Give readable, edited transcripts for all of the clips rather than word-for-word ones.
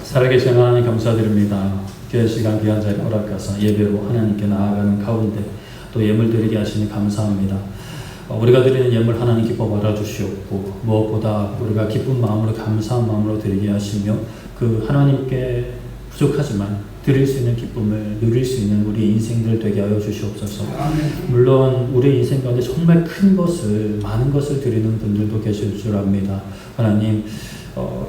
살아계신 하나님 감사드립니다. 교회 시간 귀한 자리 허락하사 예배로 하나님께 나아가는 가운데 또 예물 드리게 하시니 감사합니다. 우리가 드리는 예물 하나님 기뻐 받아주시옵고 무엇보다 우리가 기쁜 마음으로 감사한 마음으로 드리게 하시며 그 하나님께 부족하지만 드릴 수 있는 기쁨을 누릴 수 있는 우리 인생들 되게 하여 주시옵소서. 물론 우리 인생 가운데 정말 큰 것을 많은 것을 드리는 분들도 계실 줄 압니다. 하나님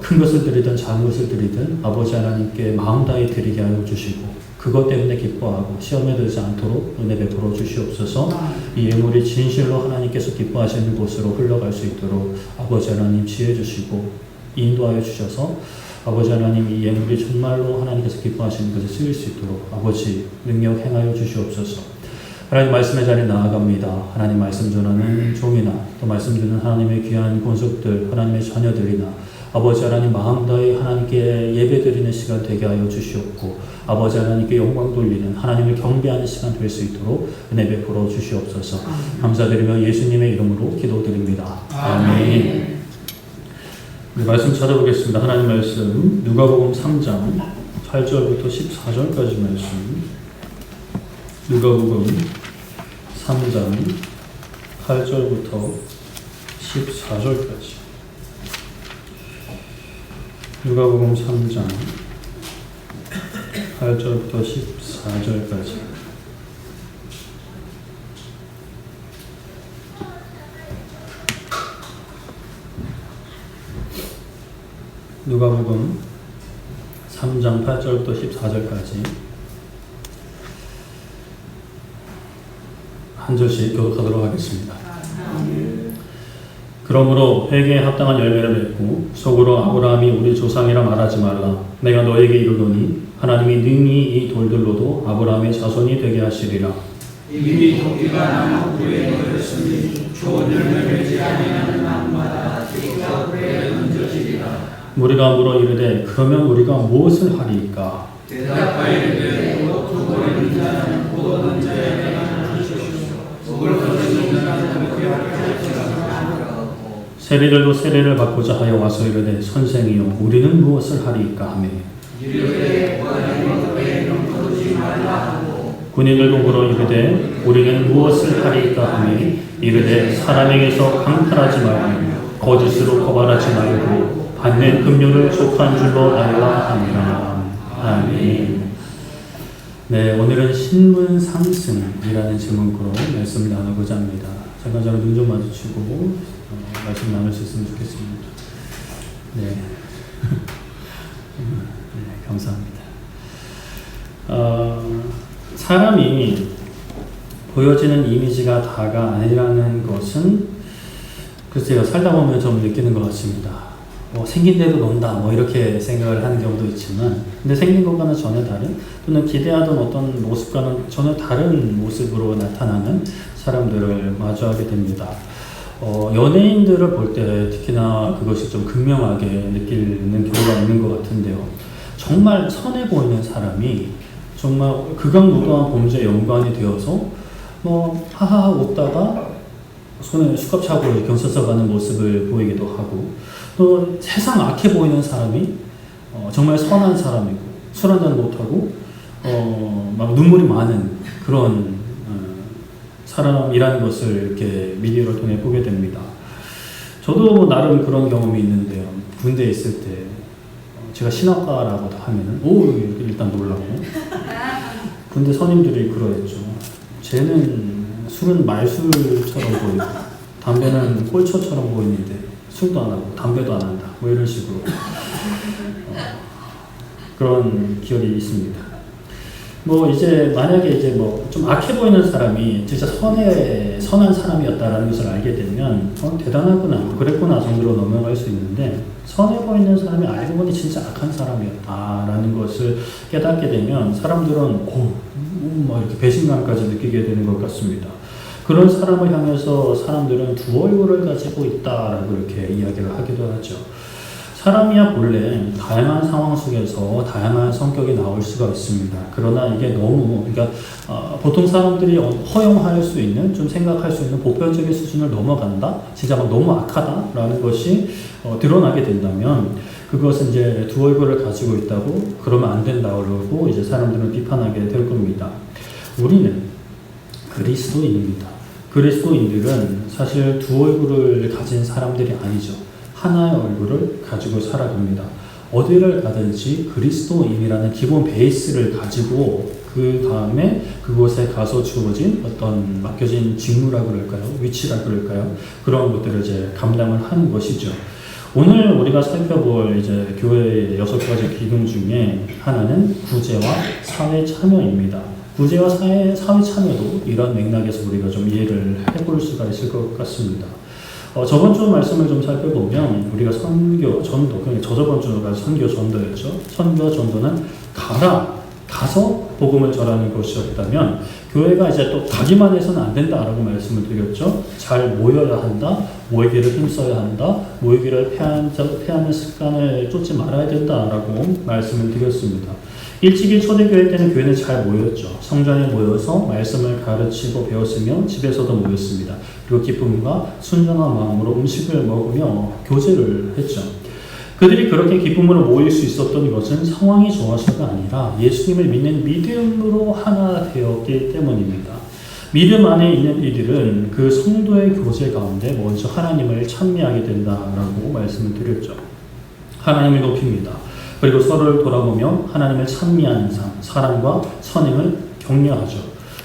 큰 것을 드리든 작은 것을 드리든 아버지 하나님께 마음 다해 드리게 하여 주시고 그것 때문에 기뻐하고 시험에 들지 않도록 은혜 베풀어 주시옵소서. 이 예물이 진실로 하나님께서 기뻐하시는 곳으로 흘러갈 수 있도록 아버지 하나님 지혜 주시고 인도하여 주셔서 아버지 하나님 이 예물이 정말로 하나님께서 기뻐하시는 것에 쓰일 수 있도록 아버지 능력 행하여 주시옵소서. 하나님 말씀의 자리에 나아갑니다. 하나님 말씀 전하는 종이나 또 말씀 듣는 하나님의 귀한 본속들 하나님의 자녀들이나 아버지 하나님 마음 다해 하나님께 예배드리는 시간 되게 하여 주시옵고 아버지 하나님께 영광 돌리는 하나님을 경배하는 시간 될 수 있도록 은혜 베풀어 주시옵소서. 감사드리며 예수님의 이름으로 기도드립니다. 아멘. 우리 말씀 찾아보겠습니다. 하나님 말씀 누가복음 3장 8절부터 14절까지 말씀. 누가복음 3장 8절부터 14절까지. 누가복음 3장 8절부터 14절까지. 누가복음 3장 8절부터 14절까지 한 절씩 교독하도록 하겠습니다. 그러므로 회개에 합당한 열매를 맺고 속으로 아브라함이 우리 조상이라 말하지 말라. 내가 너에게 이르노니 하나님이 능히 이 돌들로도 아브라함의 자손이 되게 하시리라. 이미 도끼가 나무 불에 놓였으니 좋은 열매 맺지 아니하는 나무마다 찢겨 불에 던져지리라. 무리가 물어 이르되 그러면 우리가 무엇을 하리이까? 대답하여 이르되 두 버리는 자는 포도 던져야 되나 하시옵소서. 독을 던지는 자는 그렇게 할지라도 세리들도 세례를 받고자 하여 와서 이르되 선생이여 우리는 무엇을 하리이까 하매 이르되 너희는 거두지 말라 하고 군인들도 물어 이르되 우리는 무엇을 하리이까 하매 이르되 사람에게서 강탈하지 말고 거짓으로 거발하지 말고 받는 급료를 족한 줄로 알라 하니라. 아멘. 네, 오늘은 신분 상승이라는 제목으로 말씀을 나누고자 합니다. 잠깐 저는 눈 좀 마주치고 말씀 나눌 수 있으면 좋겠습니다. 네. 네, 감사합니다. 사람이 보여지는 이미지가 다가 아니라는 것은 글쎄요, 살다 보면 좀 느끼는 것 같습니다. 생긴 대로 논다, 이렇게 생각을 하는 경우도 있지만, 근데 생긴 것과는 전혀 다른, 또는 기대하던 어떤 모습과는 전혀 다른 모습으로 나타나는 사람들을 마주하게 됩니다. 연예인들을 볼 때 특히나 그것이 좀 극명하게 느끼는 경우가 있는 것 같은데요. 정말 선해 보이는 사람이 정말 극악무도한 범죄에 연관이 되어서 하하하 웃다가 손에 수갑차고 경찰서 가는 모습을 보이기도 하고 또 세상 악해 보이는 사람이 정말 선한 사람이고 술 한잔 못하고 막 눈물이 많은 그런 사람이라는 것을 이렇게 미디어를 통해 보게 됩니다. 저도 나름 그런 경험이 있는데요. 군대에 있을 때 제가 신학과라고 하면은 일단 놀라고 군대 선임들이 그러했죠. 쟤는 술은 말술처럼 보이고 담배는 꼴초처럼 보이는데 술도 안 하고 담배도 안 한다. 이런 식으로 그런 기억이 있습니다. 이제 만약에 좀 악해 보이는 사람이 진짜 선한 사람이었다라는 것을 알게 되면 대단하구나, 그랬구나 정도로 넘어갈 수 있는데 선해 보이는 사람이 알고 보니 진짜 악한 사람이었다라는 것을 깨닫게 되면 사람들은 이렇게 배신감까지 느끼게 되는 것 같습니다. 그런 사람을 향해서 사람들은 두 얼굴을 가지고 있다라고 이렇게 이야기를 하기도 하죠. 사람이야 본래 다양한 상황 속에서 다양한 성격이 나올 수가 있습니다. 그러나 이게 너무 보통 사람들이 허용할 수 있는, 좀 생각할 수 있는 보편적인 수준을 넘어간다? 진짜 너무 악하다라는 것이 드러나게 된다면 그것은 이제 두 얼굴을 가지고 있다고 그러면 안 된다고 그러고 이제 사람들은 비판하게 될 겁니다. 우리는 그리스도인입니다. 그리스도인들은 사실 두 얼굴을 가진 사람들이 아니죠. 하나의 얼굴을 가지고 살아갑니다. 어디를 가든지 그리스도인이라는 기본 베이스를 가지고 그 다음에 그곳에 가서 주어진 어떤 맡겨진 직무라 그럴까요? 위치라 그럴까요? 그런 것들을 이제 감당을 하는 것이죠. 오늘 우리가 살펴볼 이제 교회의 6가지 기능 중에 하나는 구제와 사회 참여입니다. 구제와 사회 참여도 이런 맥락에서 우리가 좀 이해를 해볼 수가 있을 것 같습니다. 저번 주 말씀을 좀 살펴보면 우리가 선교, 전도, 그러니까 저번 주가 선교, 전도였죠. 선교와 전도는 가서 복음을 전하는 것이었다면 교회가 이제 또 가기만 해서는 안 된다라고 말씀을 드렸죠. 잘 모여야 한다, 모이기를 힘써야 한다, 모이기를 패하는 습관을 쫓지 말아야 된다라고 말씀을 드렸습니다. 일찍이 초대교회 때는 교회는 잘 모였죠. 성전에 모여서 말씀을 가르치고 배웠으며 집에서도 모였습니다. 그리고 기쁨과 순전한 마음으로 음식을 먹으며 교제를 했죠. 그들이 그렇게 기쁨으로 모일 수 있었던 것은 상황이 좋아서가 아니라 예수님을 믿는 믿음으로 하나 되었기 때문입니다. 믿음 안에 있는 이들은 그 성도의 교제 가운데 먼저 하나님을 찬미하게 된다라고 말씀을 드렸죠. 하나님을 높입니다. 그리고 서로를 돌아보며 하나님을 찬미하는 삶, 사랑과 선행을 격려하죠.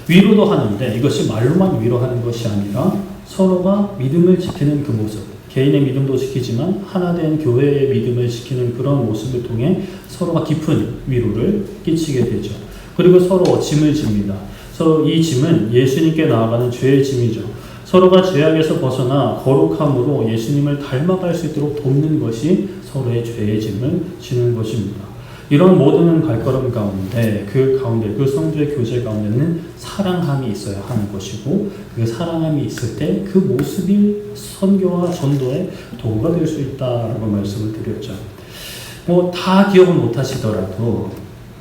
위로도 하는데 이것이 말로만 위로하는 것이 아니라 서로가 믿음을 지키는 그 모습, 개인의 믿음도 지키지만 하나된 교회의 믿음을 지키는 그런 모습을 통해 서로가 깊은 위로를 끼치게 되죠. 그리고 서로 짐을 집니다. 서로 이 짐은 예수님께 나아가는 죄의 짐이죠. 서로가 죄악에서 벗어나 거룩함으로 예수님을 닮아갈 수 있도록 돕는 것이 서로의 죄의 짐을 지는 것입니다. 이런 모든 발걸음 가운데 그 성도의 교제 가운데는 사랑함이 있어야 하는 것이고 그 사랑함이 있을 때 그 모습이 선교와 전도의 도구가 될 수 있다라고 말씀을 드렸죠. 다 기억은 못 하시더라도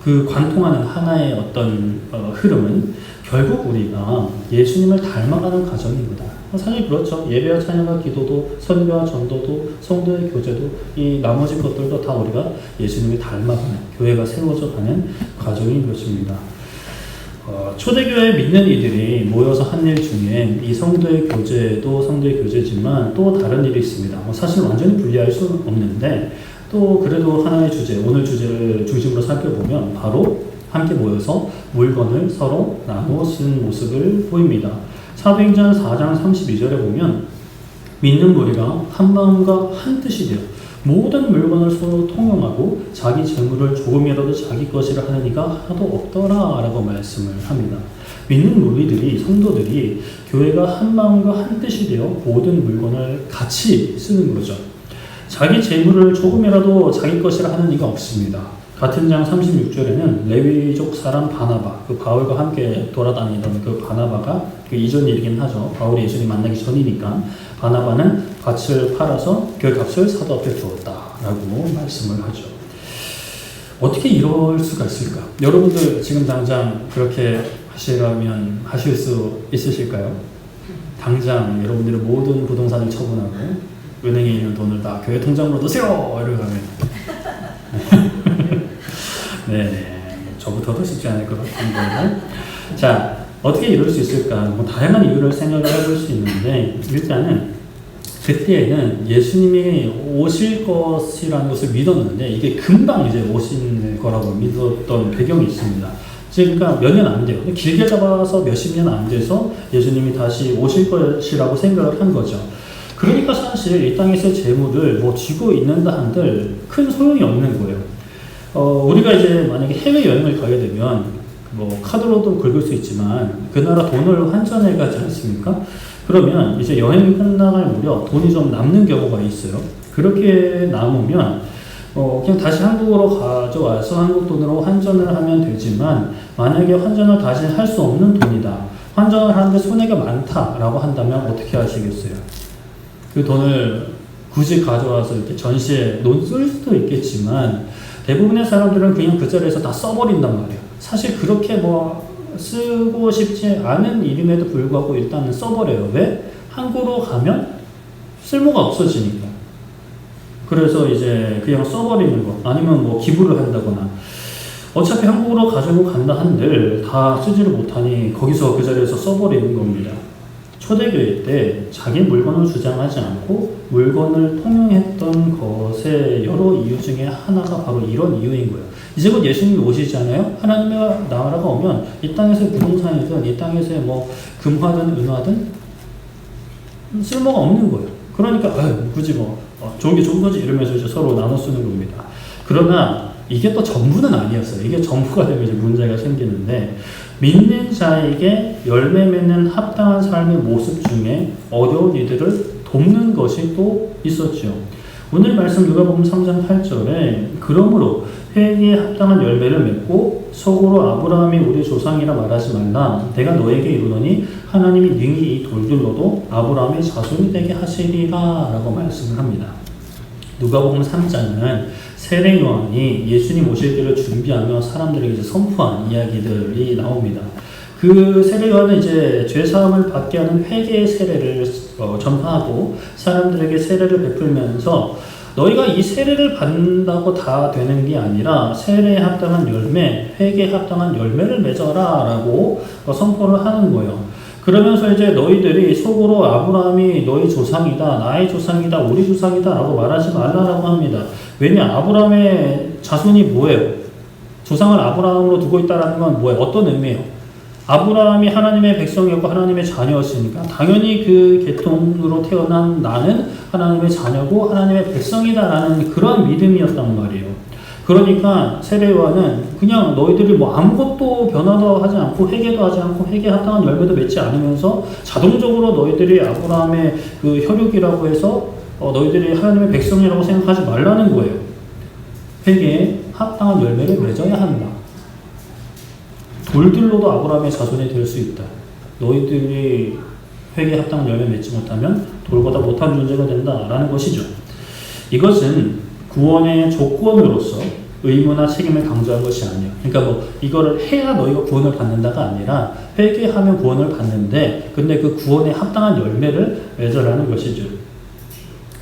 그 관통하는 하나의 어떤 흐름은 결국 우리가 예수님을 닮아가는 과정입니다. 사실 그렇죠. 예배와 찬양과 기도도 선교와 전도도 성도의 교제도 이 나머지 것들도 다 우리가 예수님을 닮아가는 교회가 세워져가는 과정인 것입니다. 초대교회 믿는 이들이 모여서 한 일 중에 이 성도의 교제도 성도의 교제지만 또 다른 일이 있습니다. 사실 완전히 분리할 수는 없는데 또 그래도 하나의 주제, 오늘 주제를 중심으로 살펴보면 바로 함께 모여서 물건을 서로 나누어 쓰는 모습을 보입니다. 사도행전 4장 32절에 보면 믿는 무리가 한 마음과 한 뜻이 되어 모든 물건을 서로 통용하고 자기 재물을 조금이라도 자기 것이라 하는 이가 하도 없더라 라고 말씀을 합니다. 믿는 무리들이, 성도들이 교회가 한 마음과 한 뜻이 되어 모든 물건을 같이 쓰는 거죠. 자기 재물을 조금이라도 자기 것이라 하는 이가 없습니다. 같은 장 36절에는 레위족 사람 바나바, 그 바울과 함께 돌아다니던 그 바나바가 그 이전 일이긴 하죠. 바울이 예수님 만나기 전이니까 바나바는 밭을 팔아서 그 값을 사도 앞에 두었다라고 말씀을 하죠. 어떻게 이럴 수가 있을까? 여러분들 지금 당장 그렇게 하시려면 하실 수 있으실까요? 당장 여러분들의 모든 부동산을 처분하고 은행에 있는 돈을 다 교회 통장으로 넣으세요! 이러고 가면 네, 저부터도 쉽지 않을 것 같은데. 자, 어떻게 이럴 수 있을까? 다양한 이유를 생각을 해볼 수 있는데, 일단은 그때에는 예수님이 오실 것이라는 것을 믿었는데, 이게 금방 이제 오신 거라고 믿었던 배경이 있습니다. 그러니까 몇 년 안 돼요. 길게 잡아서 몇십 년 안 돼서 예수님이 다시 오실 것이라고 생각을 한 거죠. 그러니까 사실 이 땅에서의 재물을 쥐고 있는다 한들 큰 소용이 없는 거예요. 우리가 이제 만약에 해외여행을 가게 되면 카드로도 긁을 수 있지만 그 나라 돈을 환전해 가지 않습니까? 그러면 이제 여행이 끝나갈 무렵 돈이 좀 남는 경우가 있어요. 그렇게 남으면 그냥 다시 한국으로 가져와서 한국 돈으로 환전을 하면 되지만 만약에 환전을 다시 할 수 없는 돈이다. 환전을 하는데 손해가 많다라고 한다면 어떻게 하시겠어요? 그 돈을 굳이 가져와서 이렇게 전시에 쓸 수도 있겠지만 대부분의 사람들은 그냥 그 자리에서 다 써버린단 말이에요. 사실 그렇게 쓰고 싶지 않은 일임에도 불구하고 일단은 써버려요. 왜? 한국으로 가면 쓸모가 없어지니까. 그래서 이제 그냥 써버리는 거, 아니면 뭐 기부를 한다거나. 어차피 한국으로 가지고 간다 한들 다 쓰지를 못하니 거기서 그 자리에서 써버리는 겁니다. 초대교회 때 자기 물건을 주장하지 않고 물건을 통용했던 것의 여러 이유 중에 하나가 바로 이런 이유인 거예요. 이제 곧 예수님이 오시잖아요. 하나님의 나라가 오면 이 땅에서의 부동산이든 이 땅에서의 뭐 금화든 은화든 쓸모가 없는 거예요. 그러니까 굳이 뭐 좋은 게 좋은 거지 이러면서 이제 서로 나눠 쓰는 겁니다. 그러나 이게 또 전부는 아니었어요. 이게 전부가 되면 이제 문제가 생기는데, 믿는 자에게 열매 맺는 합당한 삶의 모습 중에 어려운 이들을 돕는 것이 또 있었죠. 오늘 말씀 누가복음 3장 8절에 그러므로 회개에 합당한 열매를 맺고 속으로 아브라함이 우리 조상이라 말하지 말라. 내가 너에게 이르노니 하나님이 능히 이 돌들로도 아브라함의 자손이 되게 하시리라 라고 말씀을 합니다. 누가복음 3장은 세례 요한이 예수님 오실 때를 준비하며 사람들에게 이제 선포한 이야기들이 나옵니다. 그 세례 요한은 이제 죄 사함을 받게 하는 회개의 세례를 전파하고 사람들에게 세례를 베풀면서 너희가 이 세례를 받는다고 다 되는 게 아니라 세례에 합당한 열매, 회개에 합당한 열매를 맺어라 라고 선포를 하는 거예요. 그러면서 이제 너희들이 속으로 아브라함이 너희 조상이다, 나의 조상이다, 우리 조상이다 라고 말하지 말라라고 합니다. 왜냐? 아브라함의 자손이 뭐예요? 조상을 아브라함으로 두고 있다는 건 뭐예요? 어떤 의미예요? 아브라함이 하나님의 백성이었고 하나님의 자녀였으니까 당연히 그 계통으로 태어난 나는 하나님의 자녀고 하나님의 백성이다라는 그런 믿음이었단 말이에요. 그러니까 세례 요한은 그냥 너희들이 뭐 아무것도 변화도 하지 않고 회개도 하지 않고 회개에 합당한 열매도 맺지 않으면서 자동적으로 너희들이 아브라함의 그 혈육이라고 해서 너희들이 하나님의 백성이라고 생각하지 말라는 거예요. 회개에 합당한 열매를 맺어야 한다. 돌들로도 아브라함의 자손이 될 수 있다. 너희들이 회개에 합당한 열매 맺지 못하면 돌보다 못한 존재가 된다라는 것이죠. 이것은 구원의 조건으로서 의무나 책임을 강조한 것이 아니에요. 그러니까 뭐 이거를 해야 너희가 구원을 받는다가 아니라 회개하면 구원을 받는데 근데 그 구원에 합당한 열매를 맺으라는 것이죠.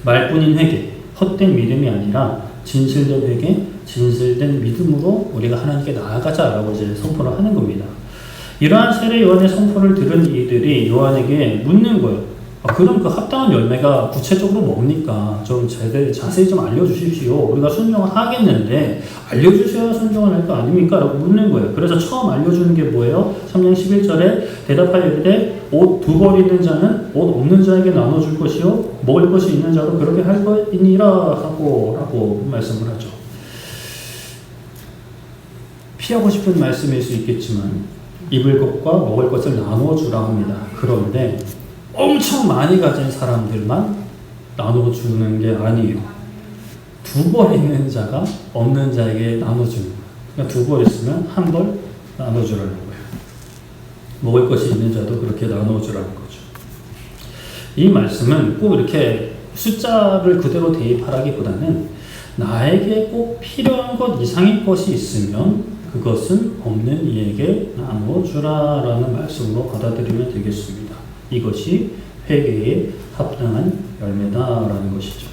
말뿐인 회개, 헛된 믿음이 아니라 진실된 회개, 진실된 믿음으로 우리가 하나님께 나아가자라고 이제 선포를 하는 겁니다. 이러한 세례 요한의 선포를 들은 이들이 요한에게 묻는 거예요. 그럼 그 합당한 열매가 구체적으로 뭡니까? 좀 자세히 좀 알려주십시오. 우리가 순종을 하겠는데 알려주셔야 순종을 할 거 아닙니까? 라고 묻는 거예요. 그래서 처음 알려주는 게 뭐예요? 3장 11절에 대답하여 이르되 옷 두 벌 있는 자는 옷 없는 자에게 나눠줄 것이요 먹을 것이 있는 자도 그렇게 할 것이니라 라고 말씀을 하죠. 피하고 싶은 말씀일 수 있겠지만 입을 것과 먹을 것을 나누어 주라 합니다. 그런데 엄청 많이 가진 사람들만 나눠주는 게 아니에요. 두 벌 있는 자가 없는 자에게 나눠주는 거예요. 그러니까 두 벌 있으면 한 벌 나눠주라는 거예요. 먹을 것이 있는 자도 그렇게 나눠주라는 거죠. 이 말씀은 꼭 이렇게 숫자를 그대로 대입하라기보다는 나에게 꼭 필요한 것 이상의 것이 있으면 그것은 없는 이에게 나눠주라라는 말씀으로 받아들이면 되겠습니다. 이것이 회개에 합당한 열매다라는 것이죠.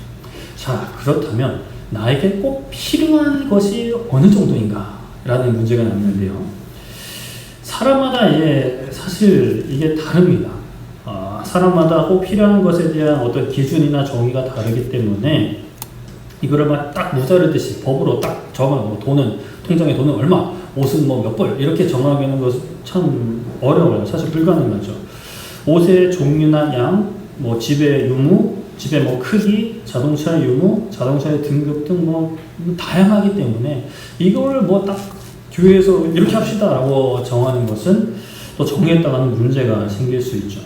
자, 그렇다면 나에게 꼭 필요한 것이 어느 정도인가? 라는 문제가 남는데요. 사람마다 사실 이게 다릅니다. 사람마다 꼭 필요한 것에 대한 어떤 기준이나 정의가 다르기 때문에 이거를 막 딱 무자르듯이 법으로 딱 정하고 통장에 돈은 얼마, 옷은 뭐 몇 벌 이렇게 정하기는 것은 참 어려워요. 사실 불가능하죠. 옷의 종류나 양, 뭐 집의 유무, 집의 뭐 크기, 자동차의 유무, 자동차의 등급 등 뭐 다양하기 때문에 이걸 뭐 딱 교회에서 이렇게 합시다라고 정하는 것은 또 정의에 따른 문제가 생길 수 있죠.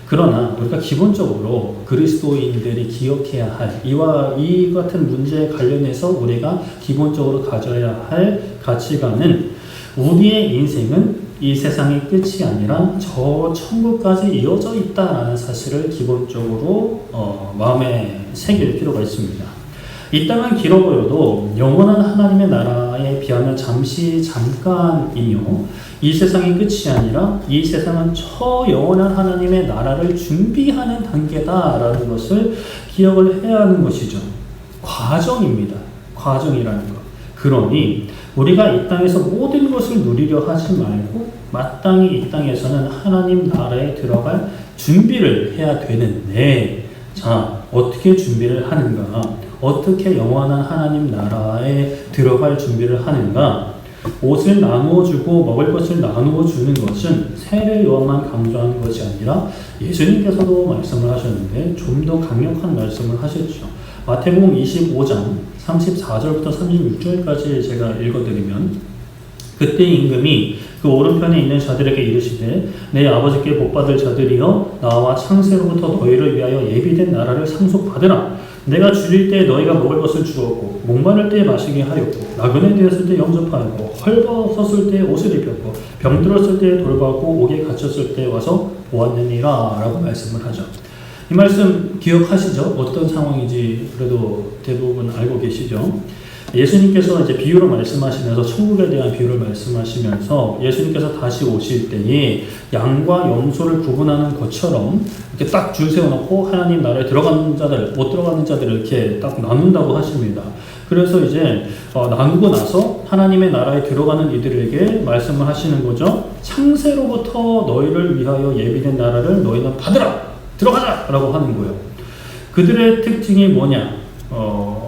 그러나 우리가 기본적으로 그리스도인들이 기억해야 할 이 같은 문제에 관련해서 우리가 기본적으로 가져야 할 가치관은 우리의 인생은 이 세상의 끝이 아니라 저 천국까지 이어져 있다라는 사실을 기본적으로 마음에 새길 필요가 있습니다. 이 땅은 길어 보여도 영원한 하나님의 나라에 비하면 잠깐이며 이 세상의 끝이 아니라 이 세상은 저 영원한 하나님의 나라를 준비하는 단계다라는 것을 기억을 해야 하는 것이죠. 과정입니다. 과정이라는 것. 그러니 우리가 이 땅에서 모든 것을 누리려 하지 말고 마땅히 이 땅에서는 하나님 나라에 들어갈 준비를 해야 되는데, 자, 어떻게 준비를 하는가? 어떻게 영원한 하나님 나라에 들어갈 준비를 하는가? 옷을 나누어 주고 먹을 것을 나누어 주는 것은 세례 요한만 강조하는 것이 아니라 예수님께서도 말씀을 하셨는데 좀 더 강력한 말씀을 하셨죠. 마태복음 25장 34절부터 36절까지 제가 읽어드리면, 그때 임금이 그 오른편에 있는 자들에게 이르시되 내 아버지께 복받을 자들이여 나와 창세로부터 너희를 위하여 예비된 나라를 상속받으라. 내가 줄일 때 너희가 먹을 것을 주었고 목마를 때 마시게 하였고 나그네 되었을 때 영접하였고 헐벗었을 때 옷을 입혔고 병들었을 때 돌보았고 옥에 갇혔을 때 와서 보았느니라 라고 말씀을 하죠. 이 말씀 기억하시죠? 어떤 상황인지 그래도 대부분 알고 계시죠? 예수님께서 이제 비유로 말씀하시면서 천국에 대한 비유를 말씀하시면서 예수님께서 다시 오실 때에 양과 염소를 구분하는 것처럼 이렇게 딱 줄 세워놓고 하나님 나라에 들어가는 자들, 못 들어가는 자들을 이렇게 딱 나눈다고 하십니다. 그래서 이제 나누고 나서 하나님의 나라에 들어가는 이들에게 말씀을 하시는 거죠. 창세로부터 너희를 위하여 예비된 나라를 너희는 받으라! 들어가자! 라고 하는 거예요. 그들의 특징이 뭐냐?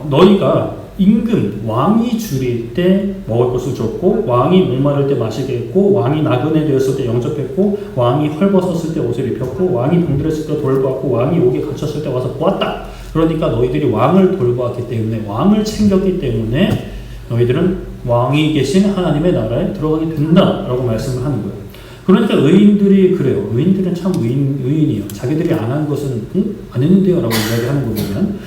너희가 임금, 왕이 줄일 때 먹을 것을 줬고 왕이 목마를 때 마시게 했고 왕이 나그네 되었을 때 영접했고 왕이 헐벗었을 때 옷을 입혔고 왕이 병들었을 때 돌보았고 왕이 옥에 갇혔을 때 와서 보았다. 그러니까 너희들이 왕을 돌보았기 때문에, 왕을 챙겼기 때문에 너희들은 왕이 계신 하나님의 나라에 들어가게 된다라고 말씀을 하는 거예요. 그러니까 의인들이 그래요. 의인들은 참 의인이에요. 자기들이 안 한 것은 안 했는데요 라고 이야기하는 거 보면,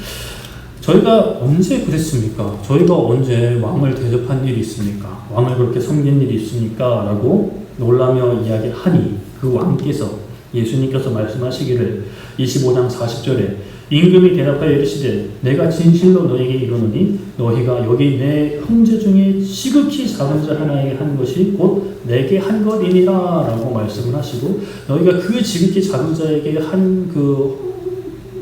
저희가 언제 그랬습니까? 저희가 언제 왕을 대접한 일이 있습니까? 왕을 그렇게 섬긴 일이 있습니까? 라고 놀라며 이야기하니 그 왕께서, 예수님께서 말씀하시기를 25장 40절에 임금이 대답하여 이르시되 내가 진실로 너에게 이르노니 너희가 여기 내 형제 중에 지극히 작은 자 하나에게 한 것이 곧 내게 한 것이니라 라고 말씀을 하시고, 너희가 그 지극히 작은 자에게 한 그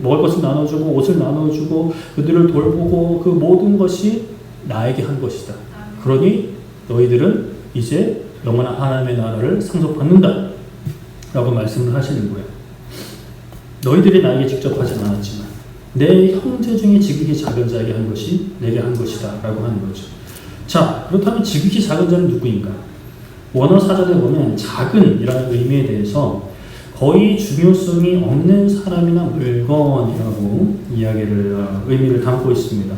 먹을 것을 나눠주고 옷을 나눠주고 그들을 돌보고 그 모든 것이 나에게 한 것이다. 그러니 너희들은 이제 영원한 하나님의 나라를 상속받는다 라고 말씀을 하시는 거예요. 너희들이 나에게 직접 하지 않았지만 내 형제 중에 지극히 작은 자에게 한 것이 내게 한 것이다 라고 하는 거죠. 자, 그렇다면 지극히 작은 자는 누구인가? 원어 사전에 보면 작은이라는 의미에 대해서 거의 중요성이 없는 사람이나 물건이라고 의미를 담고 있습니다.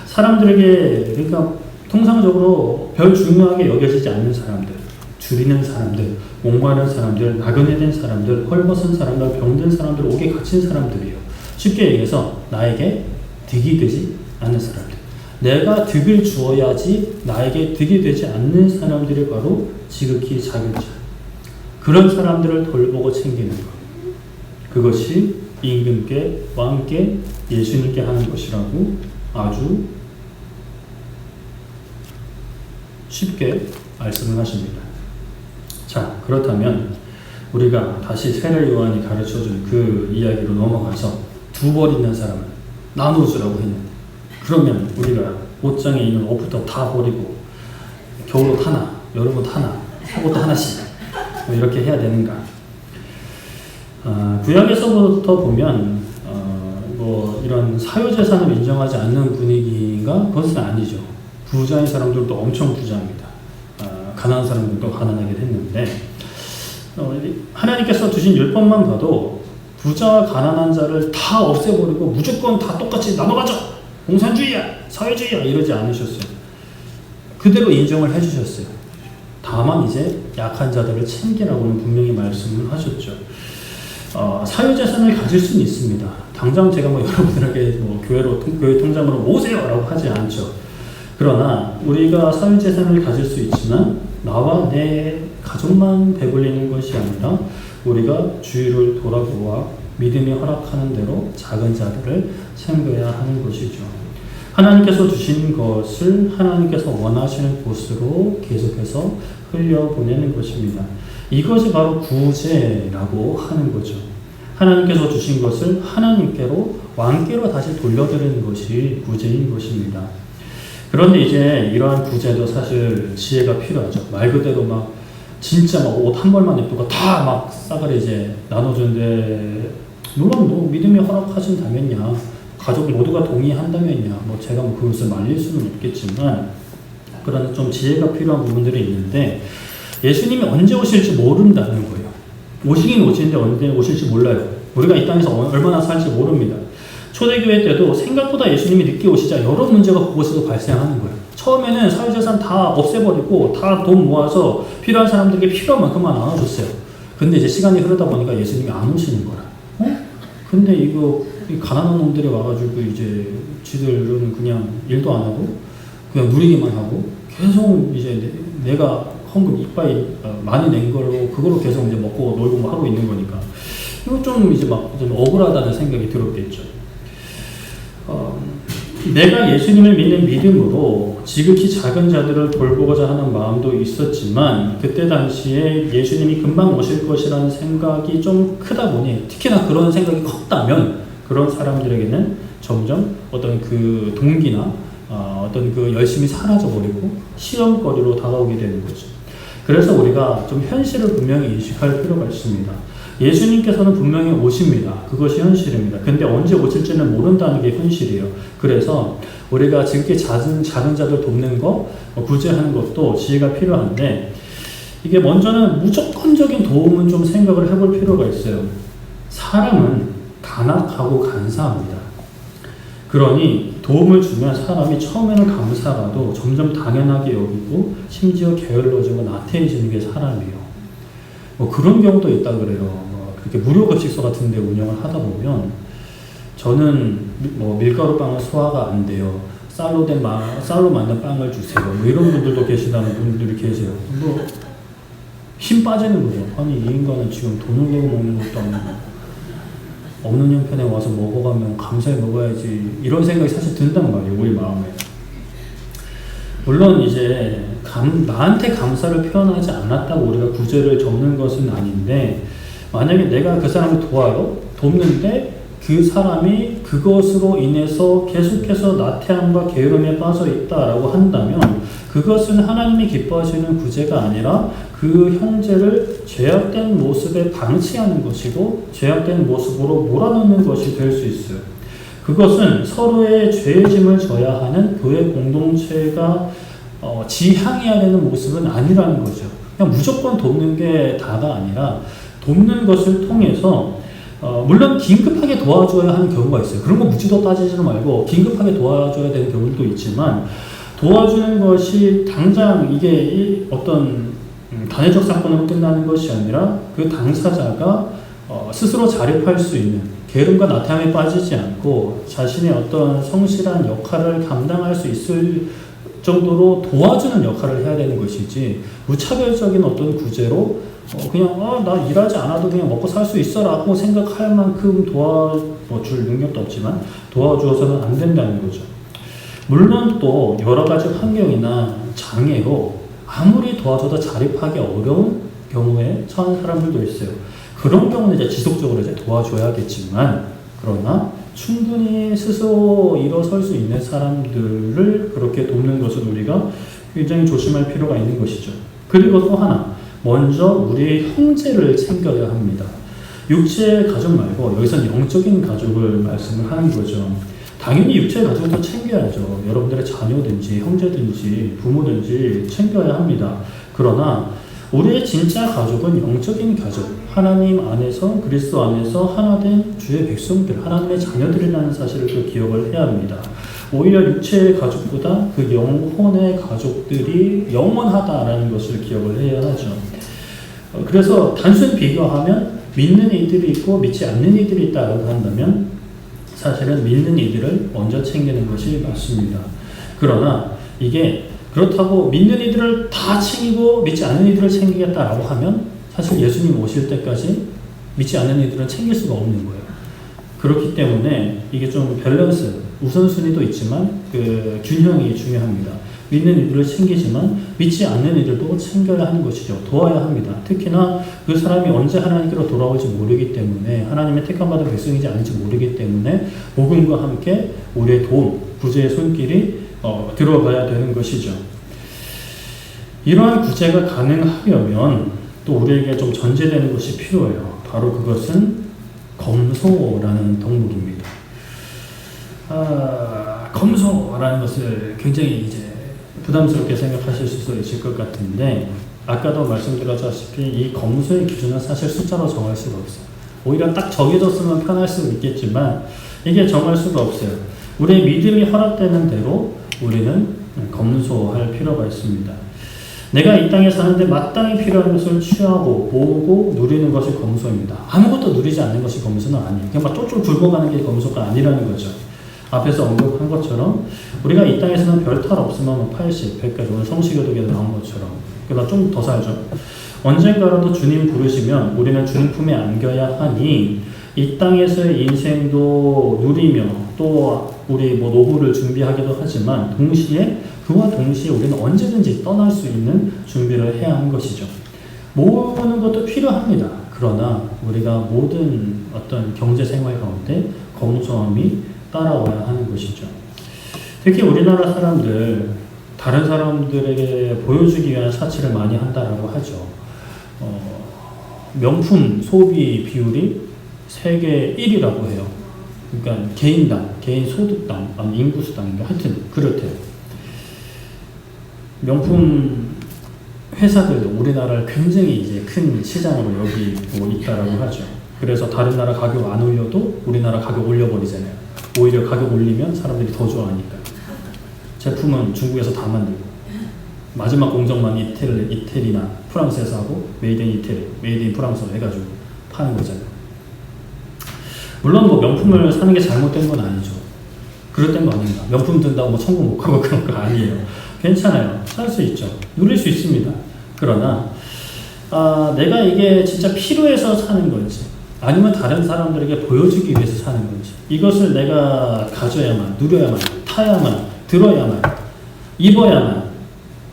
사람들에게, 그러니까 통상적으로 별 중요하게 여겨지지 않는 사람들, 줄이는 사람들, 목마른 사람들, 나그네 된 사람들, 헐벗은 사람들, 병든 사람들, 옥에 갇힌 사람들이에요. 쉽게 얘기해서 나에게 득이 되지 않는 사람들. 내가 득을 주어야지 나에게 득이 되지 않는 사람들이 바로 지극히 작은 자. 그런 사람들을 돌보고 챙기는 것. 그것이 임금께, 왕께, 예수님께 하는 것이라고 아주 쉽게 말씀을 하십니다. 자, 그렇다면 우리가 다시 세례 요한이 가르쳐준 그 이야기로 넘어가서 두 벌 있는 사람을 나누어주라고 했는데, 그러면 우리가 옷장에 있는 옷부터 다 버리고 겨울옷 하나, 여름옷 하나, 속옷도 하나씩 이렇게 해야 되는가? 구약에서부터 보면 뭐 이런 사유재산을 인정하지 않는 분위기가 그것은 아니죠. 부자인 사람들도 엄청 부자입니다. 가난한 사람들도 가난하게 됐는데 하나님께서 주신 율법만 봐도 부자와 가난한 자를 다 없애버리고 무조건 다 똑같이 나눠가죠. 공산주의야, 사회주의야 이러지 않으셨어요. 그대로 인정을 해주셨어요. 다만 이제 약한 자들을 챙기라고는 분명히 말씀을 하셨죠. 사유재산을 가질 수는 있습니다. 당장 제가 뭐 여러분들에게 뭐 교회 통장으로 모으세요라고 하지 않죠. 그러나 우리가 사유재산을 가질 수 있지만 나와 내 가족만 배불리는 것이 아니라 우리가 주위를 돌아보아 믿음이 허락하는 대로 작은 자들을 챙겨야 하는 것이죠. 하나님께서 주신 것을 하나님께서 원하시는 곳으로 계속해서 흘려보내는 것입니다. 이것이 바로 구제라고 하는 거죠. 하나님께서 주신 것을 하나님께로 왕께로 다시 돌려드리는 것이 구제인 것입니다. 그런데 이제 이러한 구제도 사실 지혜가 필요하죠. 말 그대로 막 진짜 막 옷 한 벌만 입고 다 막 싸그리 이제 나눠주는데 물론 뭐 믿음이 허락하신다면야 가족 모두가 동의한다면야 뭐 제가 뭐 그것을 말릴 수는 없겠지만 그러나 좀 지혜가 필요한 부분들이 있는데 예수님이 언제 오실지 모른다는 거예요. 오시긴 오시는데 언제 오실지 몰라요. 우리가 이 땅에서 얼마나 살지 모릅니다. 초대교회 때도 생각보다 예수님이 늦게 오시자 여러 문제가 그곳에서 발생하는 거예요. 처음에는 사회재산 다 없애버리고 다 돈 모아서 필요한 사람들에게 필요한 만큼만 나눠줬어요. 근데 이제 시간이 흐르다 보니까 예수님이 안 오시는 거라. 근데 이거 가난한 놈들이 와가지고 이제 지들은 그냥 일도 안 하고 그냥 누리기만 하고 계속 이제 내가 헌금 이빠이 많이 낸 걸로 그걸로 계속 이제 먹고 놀고 뭐 하고 있는 거니까 이거 좀 이제 막 좀 억울하다는 생각이 들었겠죠. 내가 예수님을 믿는 믿음으로 지극히 작은 자들을 돌보고자 하는 마음도 있었지만 그때 당시에 예수님이 금방 오실 것이라는 생각이 좀 크다 보니 특히나 그런 생각이 컸다면 그런 사람들에게는 점점 어떤 그 동기나 어떤 그 열심히 사라져버리고 시험거리로 다가오게 되는 거죠. 그래서 우리가 좀 현실을 분명히 인식할 필요가 있습니다. 예수님께서는 분명히 오십니다. 그것이 현실입니다. 근데 언제 오실지는 모른다는 게 현실이에요. 그래서 우리가 지극히 작은 자들 돕는 거, 구제하는 것도 지혜가 필요한데 이게 먼저는 무조건적인 도움은 좀 생각을 해볼 필요가 있어요. 사람은 간악하고 간사합니다. 그러니 도움을 주면 사람이 처음에는 감사가도 점점 당연하게 여기고 심지어 게을러지고 나태해지는 게 사람이에요. 뭐 그런 경우도 있다 그래요. 그렇게 무료급식소 같은 데 운영을 하다 보면 저는 뭐 밀가루빵은 소화가 안 돼요. 쌀로 만든 빵을 주세요. 뭐 이런 분들도 계시다는 분들이 계세요. 뭐 힘 빠지는 거죠. 아니 이 인간은 지금 돈을 내고 먹는 것도 아니고 없는 형편에 와서 먹어가면 감사히 먹어야지 이런 생각이 사실 든단 말이에요. 우리 마음에. 물론 이제 나한테 감사를 표현하지 않았다고 우리가 구제를 접는 것은 아닌데 만약에 내가 그 사람을 돕는데 그 사람이 그것으로 인해서 계속해서 나태함과 게으름에 빠져 있다라고 한다면 그것은 하나님이 기뻐하시는 구제가 아니라 그 형제를 죄악된 모습에 방치하는 것이고 죄악된 모습으로 몰아넣는 것이 될 수 있어요. 그것은 서로의 죄의 짐을 져야 하는 교회 공동체가 지향해야 되는 모습은 아니라는 거죠. 그냥 무조건 돕는 게 다가 아니라 돕는 것을 통해서 물론 긴급하게 도와줘야 하는 경우가 있어요. 그런 거 묻지도 따지지도 말고 긴급하게 도와줘야 되는 경우도 있지만 도와주는 것이 당장 이게 어떤 단회적 사건으로 끝나는 것이 아니라 그 당사자가 스스로 자립할 수 있는 게으름과 나태함에 빠지지 않고 자신의 어떤 성실한 역할을 감당할 수 있을 정도로 도와주는 역할을 해야 되는 것이지 무차별적인 어떤 구제로 그냥 나 일하지 않아도 그냥 먹고 살 수 있어라고 생각할 만큼 도와줄 능력도 없지만 도와주어서는 안 된다는 거죠. 물론 또 여러 가지 환경이나 장애로 아무리 도와줘도 자립하기 어려운 경우에 처한 사람들도 있어요. 그런 경우는 이제 지속적으로 이제 도와줘야겠지만 그러나 충분히 스스로 일어설 수 있는 사람들을 그렇게 돕는 것은 우리가 굉장히 조심할 필요가 있는 것이죠. 그리고 또 하나, 먼저 우리의 형제를 챙겨야 합니다. 육체의 가족 말고 여기서는 영적인 가족을 말씀을 하는 거죠. 당연히 육체의 가족도 챙겨야죠. 여러분들의 자녀든지 형제든지 부모든지 챙겨야 합니다. 그러나 우리의 진짜 가족은 영적인 가족, 하나님 안에서 그리스도 안에서 하나된 주의 백성들, 하나님의 자녀들이라는 사실을 또 기억을 해야 합니다. 오히려 육체의 가족보다 그 영혼의 가족들이 영원하다라는 것을 기억을 해야 하죠. 그래서 단순 비교하면 믿는 이들이 있고 믿지 않는 이들이 있다고 한다면 사실은 믿는 이들을 먼저 챙기는 것이 맞습니다. 그러나 이게 그렇다고 믿는 이들을 다 챙기고 믿지 않는 이들을 챙기겠다라고 하면 사실 예수님 오실 때까지 믿지 않는 이들은 챙길 수가 없는 거예요. 그렇기 때문에 이게 좀 밸런스, 우선순위도 있지만 그 균형이 중요합니다. 믿는 이들을 챙기지만 믿지 않는 이들도 챙겨야 하는 것이죠. 도와야 합니다. 특히나 그 사람이 언제 하나님께로 돌아올지 모르기 때문에 하나님의 택함받은 백성인지 아닌지 모르기 때문에 복음과 함께 우리의 도움, 구제의 손길이 들어가야 되는 것이죠. 이러한 구제가 가능하려면 또 우리에게 좀 전제되는 것이 필요해요. 바로 그것은 검소라는 덕목입니다. 검소라는 것을 굉장히 이제 부담스럽게 생각하실 수도 있을 것 같은데 아까도 말씀드렸다시피 이 검소의 기준은 사실 숫자로 정할 수가 없어요. 오히려 딱 정해졌으면 편할 수 있겠지만 이게 정할 수가 없어요. 우리의 믿음이 허락되는 대로 우리는 검소할 필요가 있습니다. 내가 이 땅에 사는데 마땅히 필요한 것을 취하고 모으고 누리는 것이 검소입니다. 아무것도 누리지 않는 것이 검소는 아니에요. 그냥 막 쫄쫄 굶어가는 게 검소가 아니라는 거죠. 앞에서 언급한 것처럼 우리가 이 땅에서는 별 탈 없으면 80, 100까지 오늘 성시교독에 나온 것처럼 그러다 좀 더 살죠. 언젠가라도 주님 부르시면 우리는 주님 품에 안겨야 하니 이 땅에서의 인생도 누리며 또 우리 노후를 준비하기도 하지만 그와 동시에 우리는 언제든지 떠날 수 있는 준비를 해야 하는 것이죠. 모으는 것도 필요합니다. 그러나 우리가 모든 어떤 경제 생활 가운데 검소함이 따라와야 하는 것이죠. 특히 우리나라 사람들 다른 사람들에게 보여주기 위한 사치를 많이 한다라고 하죠. 명품 소비 비율이 세계 1위라고 해요. 그러니까 개인당, 개인 소득당, 아니 인구수당인가 하여튼 그렇대요. 명품 회사들도 우리나라를 굉장히 이제 큰 시장으로 여기고 있다라고 하죠. 그래서 다른 나라 가격 안 올려도 우리나라 가격 올려버리잖아요. 오히려 가격 올리면 사람들이 더 좋아하니까. 제품은 중국에서 다 만들고 마지막 공정만 이태리나 프랑스에서 하고 메이드 인 이태리, 메이드 인 프랑스로 해가지고 파는 거잖아요. 물론 명품을 사는 게 잘못된 건 아니죠. 그럴 거 아닙니다. 명품 든다고 천국 못 가고 그런 거 아니에요. 괜찮아요. 살 수 있죠. 누릴 수 있습니다. 그러나 내가 이게 진짜 필요해서 사는 건지 아니면 다른 사람들에게 보여주기 위해서 사는 건지 이것을 내가 가져야만, 누려야만, 타야만, 들어야만, 입어야만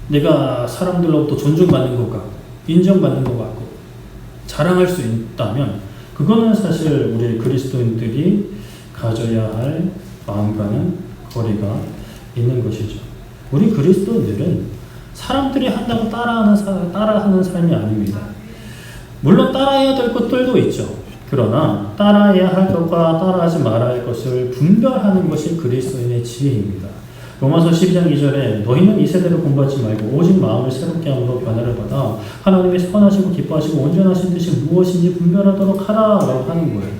내가 사람들로부터 존중받는 것 같고 인정받는 것 같고 자랑할 수 있다면 그거는 사실 우리 그리스도인들이 가져야 할 마음과는 거리가 있는 것이죠. 우리 그리스도인들은 사람들이 한다고 따라하는 삶이 아닙니다. 물론 따라해야 될 것들도 있죠. 그러나 따라해야 할 것과 따라하지 말아야 할 것을 분별하는 것이 그리스도인의 지혜입니다. 로마서 12장 2절에 너희는 이 세대를 본받지 말고 오직 마음을 새롭게 함으로 변화를 받아 하나님의 선하시고 기뻐하시고 온전하신 뜻이 무엇인지 분별하도록 하라라고 하는 거예요.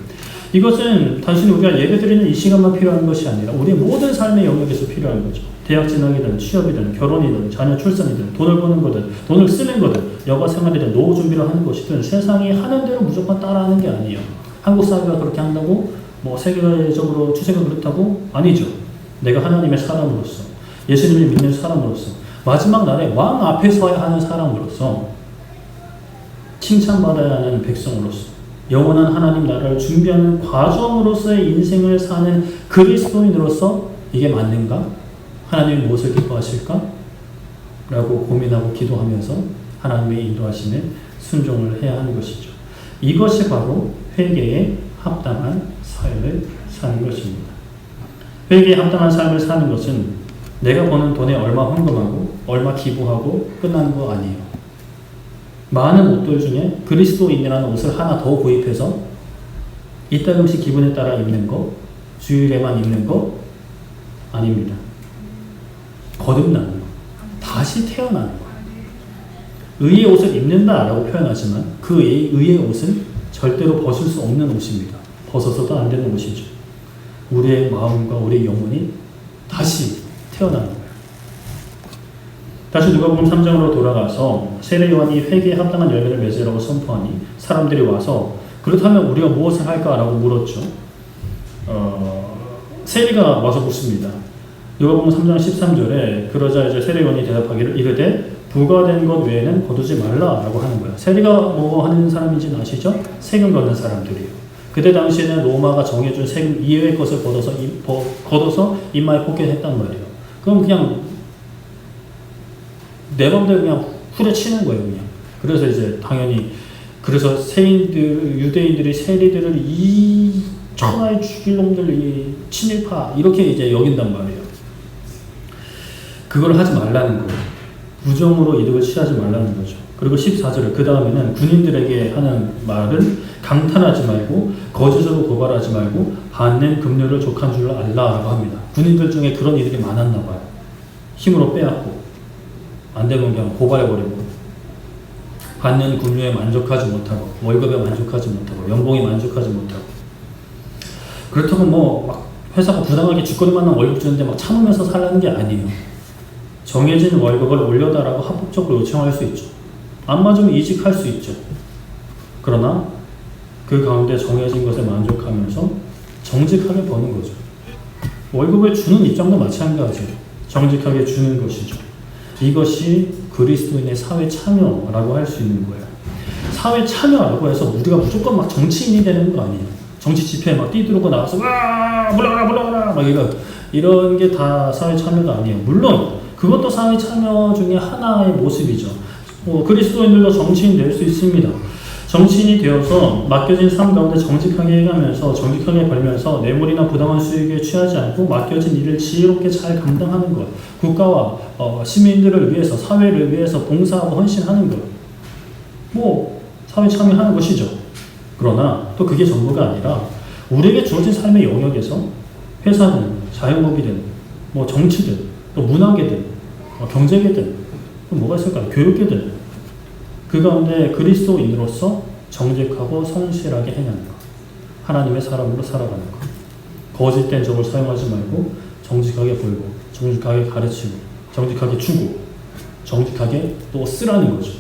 이것은 단순히 우리가 예배드리는 이 시간만 필요한 것이 아니라 우리의 모든 삶의 영역에서 필요한 거죠. 대학 진학이든 취업이든 결혼이든 자녀 출산이든 돈을 버는 거든 돈을 쓰는 거든 여가 생활이든 노후 준비를 하는 것이든 세상이 하는 대로 무조건 따라하는 게 아니에요. 한국 사회가 그렇게 한다고 세계적으로 추세가 그렇다고? 아니죠. 내가 하나님의 사람으로서 예수님을 믿는 사람으로서 마지막 날에 왕 앞에 서야 하는 사람으로서 칭찬받아야 하는 백성으로서 영원한 하나님 나라를 준비하는 과정으로서의 인생을 사는 그리스도인으로서 이게 맞는가? 하나님이 무엇을 기뻐하실까? 라고 고민하고 기도하면서 하나님의 인도하심에 순종을 해야 하는 것이죠. 이것이 바로 회개에 합당한 삶을 사는 것입니다. 회개에 합당한 삶을 사는 것은 내가 버는 돈에 얼마 헌금하고 얼마 기부하고 끝나는 거 아니에요. 많은 옷들 중에 그리스도인이라는 옷을 하나 더 구입해서 이따금씩 기분에 따라 입는 거, 주일에만 입는 거 아닙니다. 거듭나는 거, 다시 태어나는 거. 의의 옷을 입는다라고 표현하지만 그 의의 옷은 절대로 벗을 수 없는 옷입니다. 벗어서도 안 되는 옷이죠. 우리의 마음과 우리의 영혼이 다시 태어나는 거예요. 다시 누가복음 3장으로 돌아가서 세례 요한이 회개에 합당한 열매를 맺으라고 선포하니 사람들이 와서 그렇다면 우리가 무엇을 할까라고 물었죠. 세리가 와서 묻습니다. 누가복음 3장 13절에 그러자 이제 세례 요한이 대답하기를 이르되 부과된 것 외에는 거두지 말라라고 하는 거예요. 세리가 뭐 하는 사람인지는 아시죠? 세금 걷는 사람들이에요. 그때 당시에는 로마가 정해준 세금 이외의 것을 걷어서 입마에 꽂게 했단 말이에요. 그럼 그냥 내 맘대로 그냥 후려치는 거예요, 그냥. 그래서 이제 당연히 그래서 유대인들이 세리들을 이 천하의 죽일 놈들, 이 친일파 이렇게 이제 여긴단 말이에요. 그걸 하지 말라는 거예요. 부정으로 이득을 취하지 말라는 거죠. 그리고 14절에 그 다음에는 군인들에게 하는 말은 강탄하지 말고 거짓으로 고발하지 말고 받는 급료를 족한 줄 알라라고 합니다. 군인들 중에 그런 이들이 많았나 봐요. 힘으로 빼앗고 안 되면 그냥 고발해버리고 받는 급료에 만족하지 못하고 월급에 만족하지 못하고 연봉에 만족하지 못하고 그렇다고 막 회사가 부당하게 쥐꼬리만한 월급 주는데 막 참으면서 살라는 게 아니에요. 정해진 월급을 올려달라고 합법적으로 요청할 수 있죠. 안 맞으면 이직할 수 있죠. 그러나 그 가운데 정해진 것에 만족하면서 정직하게 버는 거죠. 월급을 주는 입장도 마찬가지예요. 정직하게 주는 것이죠. 이것이 그리스도인의 사회 참여라고 할 수 있는 거예요. 사회 참여라고 해서 우리가 무조건 막 정치인이 되는 거 아니에요. 정치 집회에 막 뛰들고 나와서 와 물러가라 막 이런 게 다 사회 참여가 아니에요. 물론 그것도 사회 참여 중에 하나의 모습이죠. 그리스도인들도 정치인 될 수 있습니다. 정치인이 되어서 맡겨진 삶 가운데 정직하게 해가면서 정직하게 벌면서 뇌물이나 부당한 수익에 취하지 않고 맡겨진 일을 지혜롭게 잘 감당하는 것, 국가와 시민들을 위해서 사회를 위해서 봉사하고 헌신하는 것, 사회 참여하는 것이죠. 그러나 또 그게 전부가 아니라 우리에게 주어진 삶의 영역에서 회사든 자영업이든 정치든 또 문화계든 경제계든 또 뭐가 있을까요? 교육계든 그 가운데 그리스도인으로서 정직하고 성실하게 행하는 것, 하나님의 사람으로 살아가는 것, 거짓된 적을 사용하지 말고 정직하게 벌고 정직하게 가르치고 정직하게 주고 정직하게 또 쓰라는 거죠.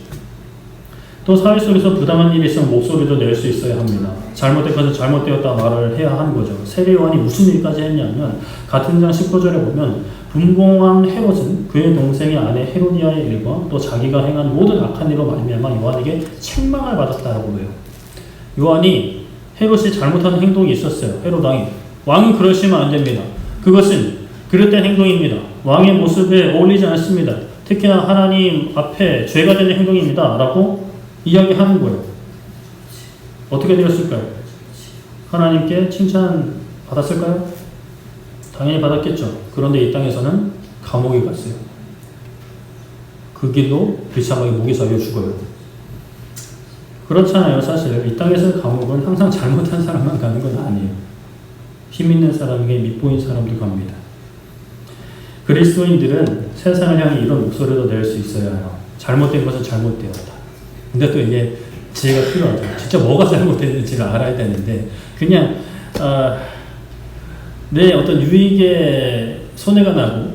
또 사회 속에서 부당한 일이 있으면 목소리도 낼 수 있어야 합니다. 잘못된 것은 잘못되었다 말을 해야 하는 거죠. 세례 요한이 무슨 일까지 했냐면 같은 장 19절에 보면 분봉한 헤롯은 그의 동생의 아내 헤로디아의 일과 또 자기가 행한 모든 악한 일로 말미암아 요한에게 책망을 받았다라고 해요. 요한이 헤롯이 잘못하는 행동이 있었어요. 헤롯 왕이 그러시면 안 됩니다. 그것은 그릇된 행동입니다. 왕의 모습에 어울리지 않습니다. 특히나 하나님 앞에 죄가 되는 행동입니다. 라고 이야기하는 거예요. 어떻게 되었을까요? 하나님께 칭찬 받았을까요? 당연히 받았겠죠. 그런데 이 땅에서는 감옥에 갔어요. 그 길로 비참하게 목이 잘려 죽어요. 그렇잖아요. 사실 이 땅에서 감옥은 항상 잘못한 사람만 가는 건 아니에요. 힘 있는 사람에게 밑보인 사람도 갑니다. 그리스도인들은 세상을 향해 이런 목소리도 낼 수 있어야 해요. 잘못된 것은 잘못되었다. 근데 또 이게 지혜가 필요하죠. 진짜 뭐가 잘못됐는지를 알아야 되는데 그냥 내 어떤 유익에 손해가 나고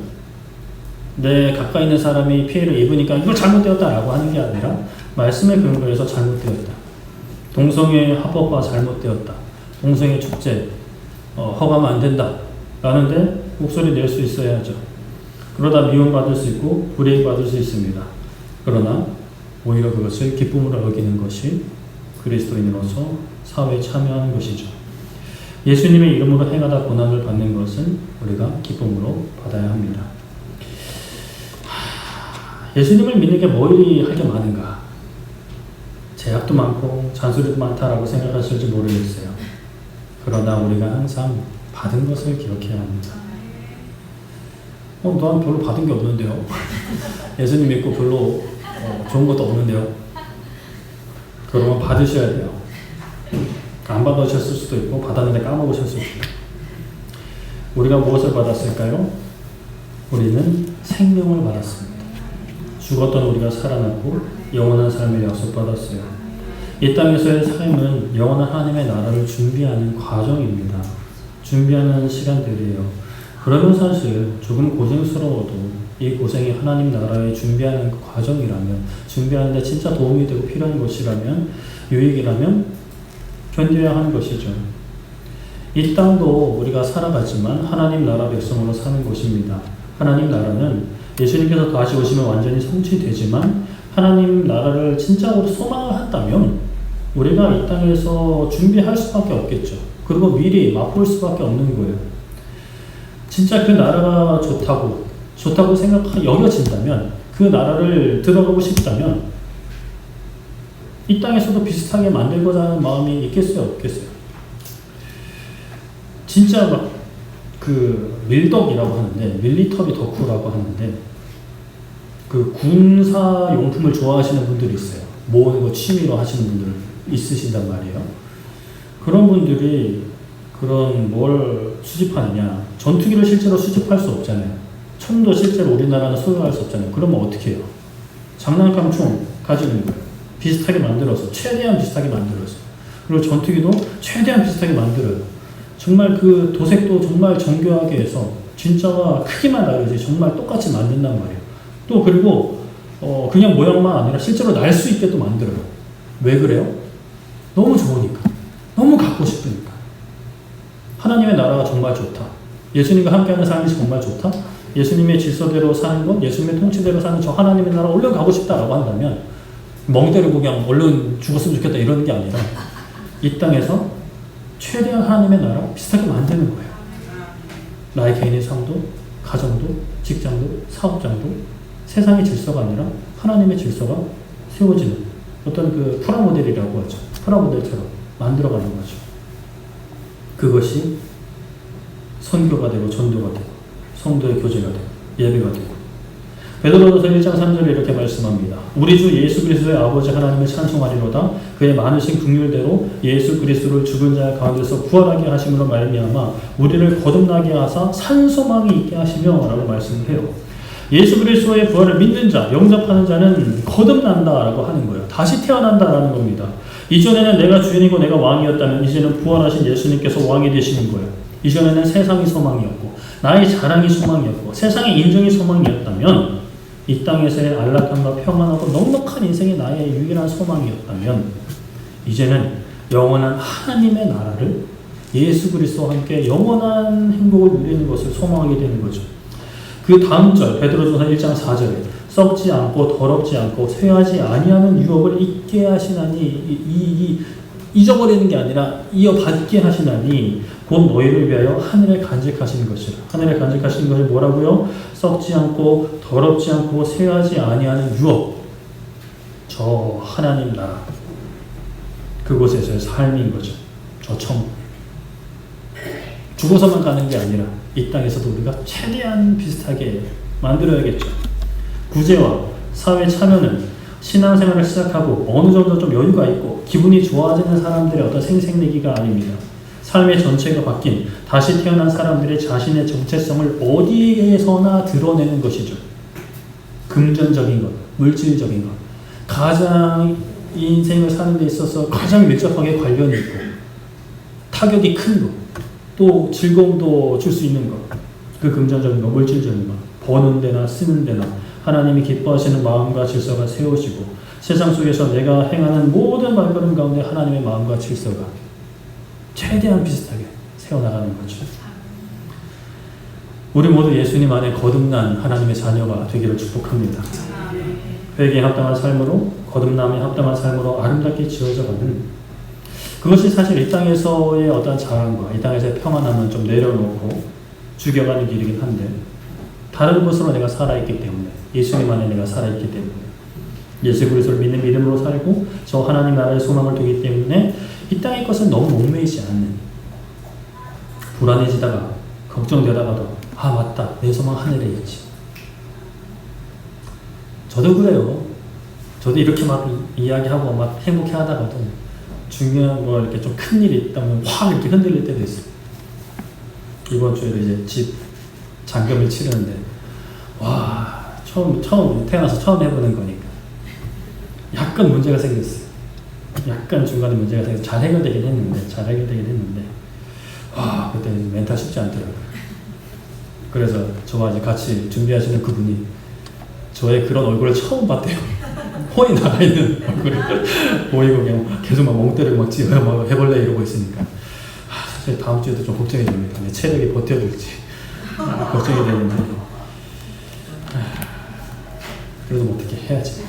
내 가까이 있는 사람이 피해를 입으니까 이걸 잘못되었다라고 하는 게 아니라 말씀의 근거에서 잘못되었다. 동성애 합법화 잘못되었다. 동성애 축제 허가하면 안 된다. 라는데 목소리 낼 수 있어야죠. 그러다 미움받을 수 있고 불이익받을 수 있습니다. 그러나 오히려 그것을 기쁨으로 여기는 것이 그리스도인으로서 사회에 참여하는 것이죠. 예수님의 이름으로 행하다 고난을 받는 것은 우리가 기쁨으로 받아야 합니다. 예수님을 믿는 게 뭐 이리 할 게 많은가? 제약도 많고 잔소리도 많다라고 생각하실지 모르겠어요. 그러나 우리가 항상 받은 것을 기억해야 합니다. 너는 별로 받은 게 없는데요? 예수님 믿고 별로 좋은 것도 없는데요? 그러면 받으셔야 돼요. 안 받으셨을 수도 있고 받았는데 까먹으셨을 수도 있고. 우리가 무엇을 받았을까요? 우리는 생명을 받았습니다. 죽었던 우리가 살아났고 영원한 삶을 약속받았어요. 이 땅에서의 삶은 영원한 하나님의 나라를 준비하는 과정입니다. 준비하는 시간들이에요. 그러면 사실 조금 고생스러워도 이 고생이 하나님 나라에 준비하는 그 과정이라면, 준비하는데 진짜 도움이 되고 필요한 것이라면, 유익이라면 견뎌야 하는 것이죠. 이 땅도 우리가 살아가지만 하나님 나라 백성으로 사는 곳입니다. 하나님 나라는 예수님께서 다시 오시면 완전히 성취되지만 하나님 나라를 진짜로 소망을 한다면 우리가 이 땅에서 준비할 수밖에 없겠죠. 그리고 미리 맛볼 수밖에 없는 거예요. 진짜 그 나라가 좋다고 여겨진다면 그 나라를 들어가고 싶다면 이 땅에서도 비슷하게 만들고자 하는 마음이 있겠어요, 없겠어요? 진짜 막 그 밀덕이라고 하는데, 밀리터리 덕후라고 하는데, 그 군사 용품을 좋아하시는 분들이 있어요. 모으는 거 취미로 하시는 분들 있으신단 말이에요. 그런 분들이 그런 뭘 수집하느냐? 전투기를 실제로 수집할 수 없잖아요. 총도 실제로 우리나라는 소유할 수 없잖아요. 그러면 어떻게 해요? 장난감 총 가지는 거예요. 비슷하게 만들어서, 최대한 비슷하게 만들어서. 그리고 전투기도 최대한 비슷하게 만들어요. 정말 그 도색도 정말 정교하게 해서 진짜와 크기만 다르지 정말 똑같이 만든단 말이에요. 또 그리고 그냥 모양만 아니라 실제로 날 수 있게 또 만들어요. 왜 그래요? 너무 좋으니까. 너무 갖고 싶으니까. 하나님의 나라가 정말 좋다. 예수님과 함께하는 삶이 정말 좋다. 예수님의 질서대로 사는 것, 예수님의 통치대로 사는 저 하나님의 나라 얼른 가고 싶다라고 한다면 멍 때리고 그냥 얼른 죽었으면 좋겠다 이러는 게 아니라 이 땅에서 최대한 하나님의 나라 비슷하게 만드는 거예요. 나의 개인의 삶도, 가정도, 직장도, 사업장도 세상의 질서가 아니라 하나님의 질서가 세워지는 어떤 그 프라모델이라고 하죠. 프라모델처럼 만들어가는 거죠. 그것이 선교가 되고 전도가 되고 성도의 교제가 되고 예배가 되고. 베드로전서 1장 3절에 이렇게 말씀합니다. 우리 주 예수 그리스도의 아버지 하나님을 찬송하리로다. 그의 많으신 긍휼대로 예수 그리스도를 죽은 자 가운데서 부활하게 하심으로 말미암아 우리를 거듭나게 하사 산 소망이 있게 하시며 라고 말씀을 해요. 예수 그리스도의 부활을 믿는 자, 영접하는 자는 거듭난다라고 하는 거예요. 다시 태어난다라는 겁니다. 이전에는 내가 주인이고 내가 왕이었다면 이제는 부활하신 예수님께서 왕이 되시는 거예요. 이전에는 세상이 소망이었고 나의 자랑이 소망이었고 세상의 인정이 소망이었다면 이 땅에서의 안락함과 평안하고 넉넉한 인생이 나의 유일한 소망이었다면 이제는 영원한 하나님의 나라를 예수 그리스도와 함께 영원한 행복을 누리는 것을 소망하게 되는 거죠. 그 다음 절 베드로전서 1장 4절에 썩지 않고 더럽지 않고 쇠하지 아니하는 유업을 잊게 하시나니 잊어버리는 게 아니라 이어받게 하시나니 곧 너희를 위하여 하늘에 간직하시는 것이라. 하늘에 간직하시는 것이 뭐라고요? 썩지 않고 더럽지 않고 쇠하지 아니하는 유업. 저 하나님 나라. 그곳에서의 삶인 거죠. 저 천국. 죽어서만 가는 게 아니라 이 땅에서도 우리가 최대한 비슷하게 만들어야겠죠. 구제와 사회 참여는 신앙생활을 시작하고 어느 정도 좀 여유가 있고 기분이 좋아지는 사람들의 어떤 생색내기가 아닙니다. 삶의 전체가 바뀐 다시 태어난 사람들의 자신의 정체성을 어디에서나 드러내는 것이죠. 금전적인 것, 물질적인 것, 가장 인생을 사는 데 있어서 가장 밀접하게 관련이 있고 타격이 큰 것, 또 즐거움도 줄 수 있는 것, 그 금전적인 것, 물질적인 것, 버는 데나 쓰는 데나 하나님이 기뻐하시는 마음과 질서가 세워지고 세상 속에서 내가 행하는 모든 발걸음 가운데 하나님의 마음과 질서가 최대한 비슷하게 세워나가는 거죠. 우리 모두 예수님 안에 거듭난 하나님의 자녀가 되기를 축복합니다. 회개에 합당한 삶으로, 거듭남에 합당한 삶으로 아름답게 지어져가는 그것이 사실 이 땅에서의 어떤 자랑과 이 땅에서의 평안함은 좀 내려놓고 죽여가는 길이긴 한데 다른 곳으로 내가 살아있기 때문에 예수님 안에 내가 살아있기 때문에 예수 그리스도를 믿는 믿음으로 살고 저 하나님 나라의 소망을 두기 때문에 이 땅의 것은 너무 목매이지 않는 불안해지다가 걱정되다가도 아 맞다 내 소망 하늘에 있지. 저도 그래요. 저도 이렇게 막 이야기하고 막 행복해하다가도 중요한 거 이렇게 좀 큰 일이 있다면 확 이렇게 흔들릴 때도 있어요. 이번 주에도 이제 집 잔금을 치르는데 와 처음 태어나서 처음 해보는 거니까 약간 문제가 생겼어요. 약간 중간에 문제가 생겨서 잘 해결되긴 했는데 와 그때 멘탈 쉽지 않더라고요. 그래서 저와 이제 같이 준비하시는 그분이 저의 그런 얼굴을 처음 봤대요. 혼이 나가 있는 얼굴을 보이고 그냥 계속 막 멍 때리고 막 집에 막 해볼래 이러고 있으니까 사실 다음 주에도 좀 걱정이 됩니다. 내 체력이 버텨줄지 걱정이 되는데 그래도 뭐 어떻게 해야지.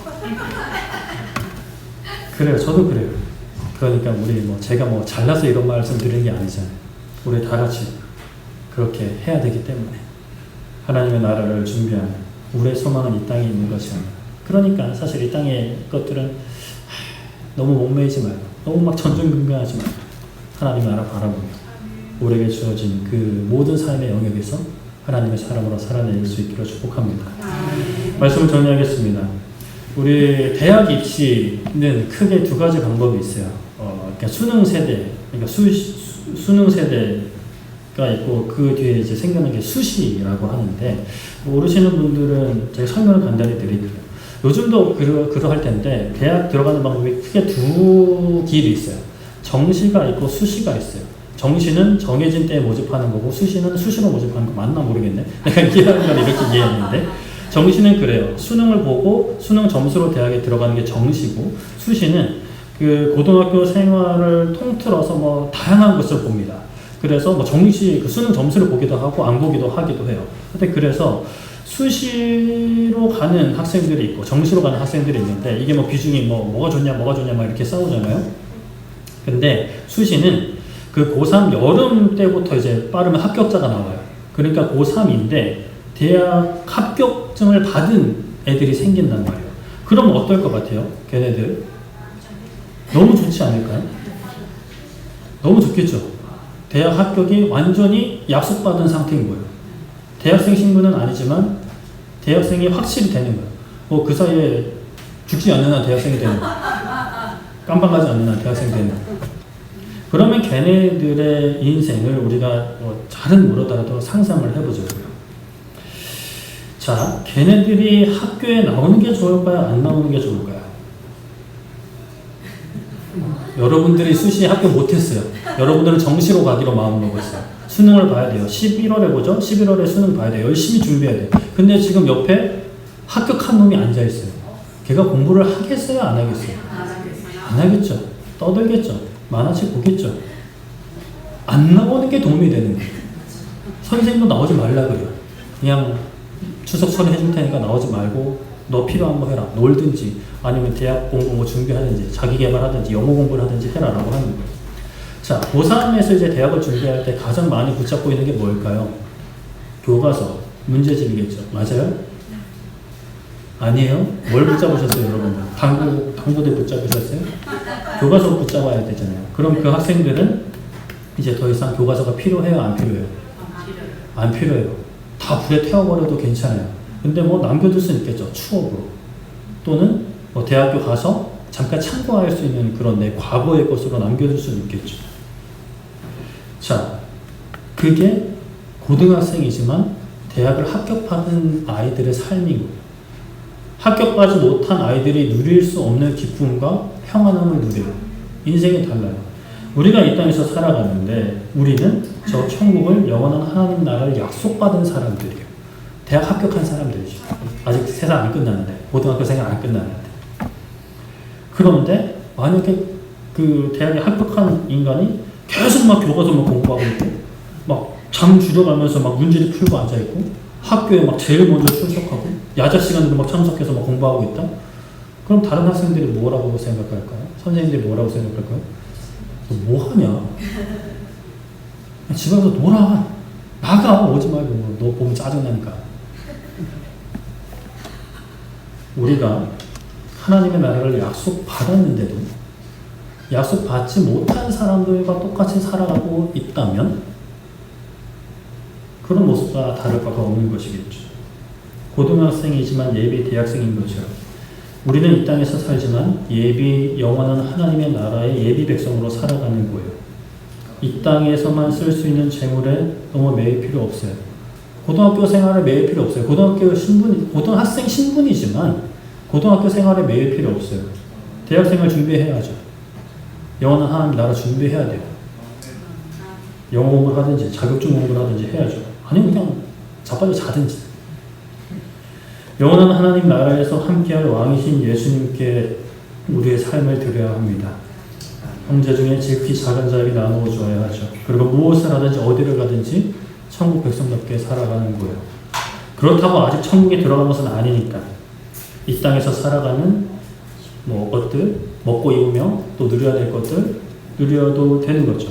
그래요. 저도 그래요. 그러니까 우리 제가 잘나서 이런 말씀 드리는 게 아니잖아요. 우리 다 같이 그렇게 해야 되기 때문에 하나님의 나라를 준비하는 우리의 소망은 이 땅에 있는 것이 아니라. 그러니까 사실 이 땅의 것들은 너무 목매이지 말고 너무 막 전전긍긍하지 말고 하나님 나라 바라보며 우리에게 주어진 그 모든 삶의 영역에서 하나님의 사람으로 살아낼 수 있기를 축복합니다. 말씀을 정리하겠습니다. 우리 대학 입시는 크게 두 가지 방법이 있어요. 그러니까 수능 세대, 그러니까 수능 세대가 있고 그 뒤에 이제 생겨난 게 수시라고 하는데 모르시는 분들은 제가 설명을 간단히 드릴게요. 요즘도 그러할 텐데 대학 들어가는 방법이 크게 두 길이 있어요. 정시가 있고 수시가 있어요. 정시는 정해진 때에 모집하는 거고 수시는 수시로 모집하는 거 맞나 모르겠네. 내가 이해하는 건 이렇게 이해했는데 정시는 그래요. 수능을 보고 수능 점수로 대학에 들어가는 게 정시고 수시는 그 고등학교 생활을 통틀어서 뭐 다양한 것을 봅니다. 그래서 뭐 정시 그 수능 점수를 보기도 하고 안 보기도 하기도 해요. 근데 그래서 수시로 가는 학생들이 있고 정시로 가는 학생들이 있는데 이게 뭐 비중이 뭐가 좋냐 막 이렇게 싸우잖아요. 근데 수시는 그 고3 여름 때부터 이제 빠르면 합격자가 나와요. 그러니까 고3인데 대학 합격증을 받은 애들이 생긴단 말이에요. 그럼 어떨 것 같아요? 걔네들 너무 좋지 않을까요? 너무 좋겠죠. 대학 합격이 완전히 약속받은 상태인 거예요. 대학생 신분은 아니지만 대학생이 확실히 되는 거예요. 뭐 그 사이에 죽지 않는 한 대학생이 되는 거예요. 깜빵가지 않는 한 대학생이 되는 거예요. 그러면 걔네들의 인생을 우리가 잘은 모르더라도 상상을 해보자고요. 자, 걔네들이 학교에 나오는 게 좋을까요? 안 나오는 게 좋을까요? 여러분들이 수시 합격 못했어요. 여러분들은 정시로 가기로 마음먹었어요. 수능을 봐야 돼요. 11월에 보죠? 11월에 수능 봐야 돼요. 열심히 준비해야 돼요. 근데 지금 옆에 합격한 놈이 앉아있어요. 걔가 공부를 하겠어요? 안 하겠어요? 안 하겠죠. 떠들겠죠. 만화책 보겠죠. 안 나오는 게 도움이 되는 거예요. 선생님도 나오지 말라 그래요. 그냥 추석 처리해줄 테니까 나오지 말고 너 필요한 거 해라. 놀든지 아니면 대학 공부 뭐 준비하든지 자기 개발하든지 영어 공부를 하든지 해라라고 하는 거예요. 자, 고3에서 이제 대학을 준비할 때 가장 많이 붙잡고 있는 게 뭘까요? 교과서, 문제집이겠죠. 맞아요? 아니에요? 뭘 붙잡으셨어요, 여러분? 당구대 붙잡으셨어요? 교과서 붙잡아야 되잖아요. 그럼 그 학생들은 이제 더 이상 교과서가 필요해요, 안 필요해요? 안 필요해요. 다 불에 태워버려도 괜찮아요. 근데 뭐 남겨둘 수는 있겠죠. 추억으로. 또는 뭐 대학교 가서 잠깐 참고할 수 있는 그런 내 과거의 것으로 남겨둘 수는 있겠죠. 자, 그게 고등학생이지만 대학을 합격받은 아이들의 삶인 거예요. 합격하지 못한 아이들이 누릴 수 없는 기쁨과 평안함을 누려요. 인생이 달라요. 우리가 이 땅에서 살아가는데 우리는 저 천국을 영원한 하나님 나라를 약속받은 사람들이에요. 대학 합격한 사람들이죠. 아직 세상 안 끝났는데, 고등학교 생활 안 끝났는데. 그런데 만약에 그 대학에 합격한 인간이 계속 막 교과서만 공부하고 있고 막 잠 줄여가면서 막 문제집 풀고 앉아있고 학교에 막 제일 먼저 출석하고 야자 시간에도 막 참석해서 막 공부하고 있다? 그럼 다른 학생들이 뭐라고 생각할까요? 선생님들이 뭐라고 생각할까요? 너 뭐하냐? 집에 가서 놀아. 나가. 오지 말고. 너 보면 짜증나니까. 우리가 하나님의 나라를 약속받았는데도 약속받지 못한 사람들과 똑같이 살아가고 있다면 그런 모습과 다를 바가 없는 것이겠죠. 고등학생이지만 예비 대학생인 것처럼 우리는 이 땅에서 살지만 예비 영원한 하나님의 나라의 예비 백성으로 살아가는 거예요. 이 땅에서만 쓸 수 있는 재물에 너무 매일 필요 없어요. 고등학교 생활에 매일 필요 없어요. 고등학생 신분이지만 고등학교 생활에 매일 필요 없어요. 대학생활 준비해야죠. 영원한 하나님 나라 준비해야 돼요. 영어 공부를 하든지 자격증 공부를 하든지 해야죠. 아니면 그냥 자빠져 자든지. 영원한 하나님 나라에서 함께할 왕이신 예수님께 우리의 삶을 드려야 합니다. 형제 중에 지극히 작은 자에게 나누어 주어야 하죠. 그리고 무엇을 하든지 어디를 가든지 천국 백성답게 살아가는 거예요. 그렇다고 아직 천국에 들어간 것은 아니니까 이 땅에서 살아가는 뭐 것들 먹고 입으며 또 누려야 될 것들 누려도 되는 거죠.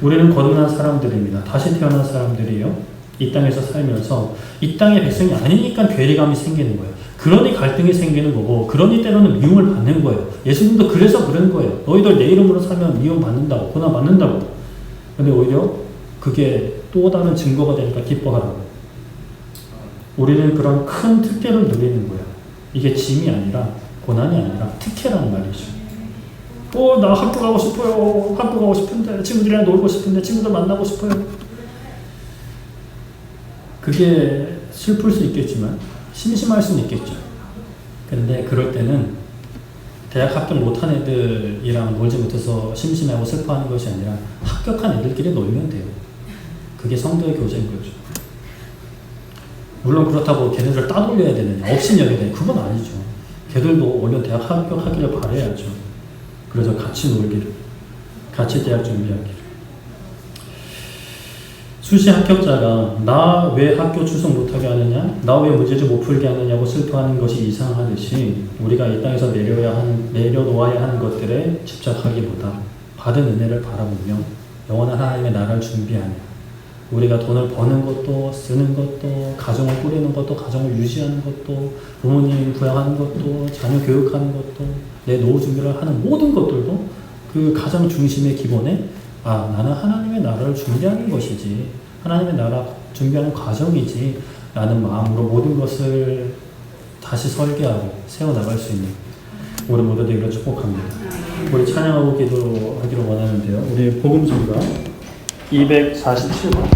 우리는 거듭난 사람들입니다. 다시 태어난 사람들이에요. 이 땅에서 살면서 이 땅의 백성이 아니니까 괴리감이 생기는 거예요. 그러니 갈등이 생기는 거고, 그러니 때로는 미움을 받는 거예요. 예수님도 그래서 그런 거예요. 너희들 내 이름으로 살면 미움 받는다고, 고난 받는다고. 근데 오히려 그게 또 다른 증거가 되니까 기뻐하라고. 우리는 그런 큰 특혜를 누리는 거예요. 이게 짐이 아니라, 고난이 아니라 특혜라는 말이죠. 나 학교 가고 싶어요. 학교 가고 싶은데, 친구들이랑 놀고 싶은데, 친구들 만나고 싶어요. 그게 슬플 수 있겠지만 심심할 수는 있겠죠. 근데 그럴 때는 대학 합격 못한 애들이랑 놀지 못해서 심심하고 슬퍼하는 것이 아니라 합격한 애들끼리 놀면 돼요. 그게 성도의 교제인 거죠. 물론 그렇다고 걔네들을 따돌려야 되느냐, 업신여겨야 되느냐, 그건 아니죠. 걔들도 얼른 대학 합격하기를 바라야죠. 그래서 같이 놀기를, 같이 대학 준비하기를. 수시 합격자가 나 왜 학교 출석 못하게 하느냐, 나 왜 문제집 못 풀게 하느냐고 슬퍼하는 것이 이상하듯이 우리가 이 땅에서 내려놓아야 하는 것들에 집착하기보다 받은 은혜를 바라보며 영원한 하나님의 나라를 준비하며 우리가 돈을 버는 것도, 쓰는 것도, 가정을 꾸리는 것도, 가정을 유지하는 것도, 부모님 부양하는 것도, 자녀 교육하는 것도, 내 노후 준비를 하는 모든 것들도 그 가장 중심의 기본에 나는 하나님의 나라를 준비하는 것이지, 하나님의 나라 준비하는 과정이지 라는 마음으로 모든 것을 다시 설계하고 세워나갈 수 있는 우리 모두 되기를 축복합니다. 우리 찬양하고 기도하기를 원하는데요. 우리 복음성가 247번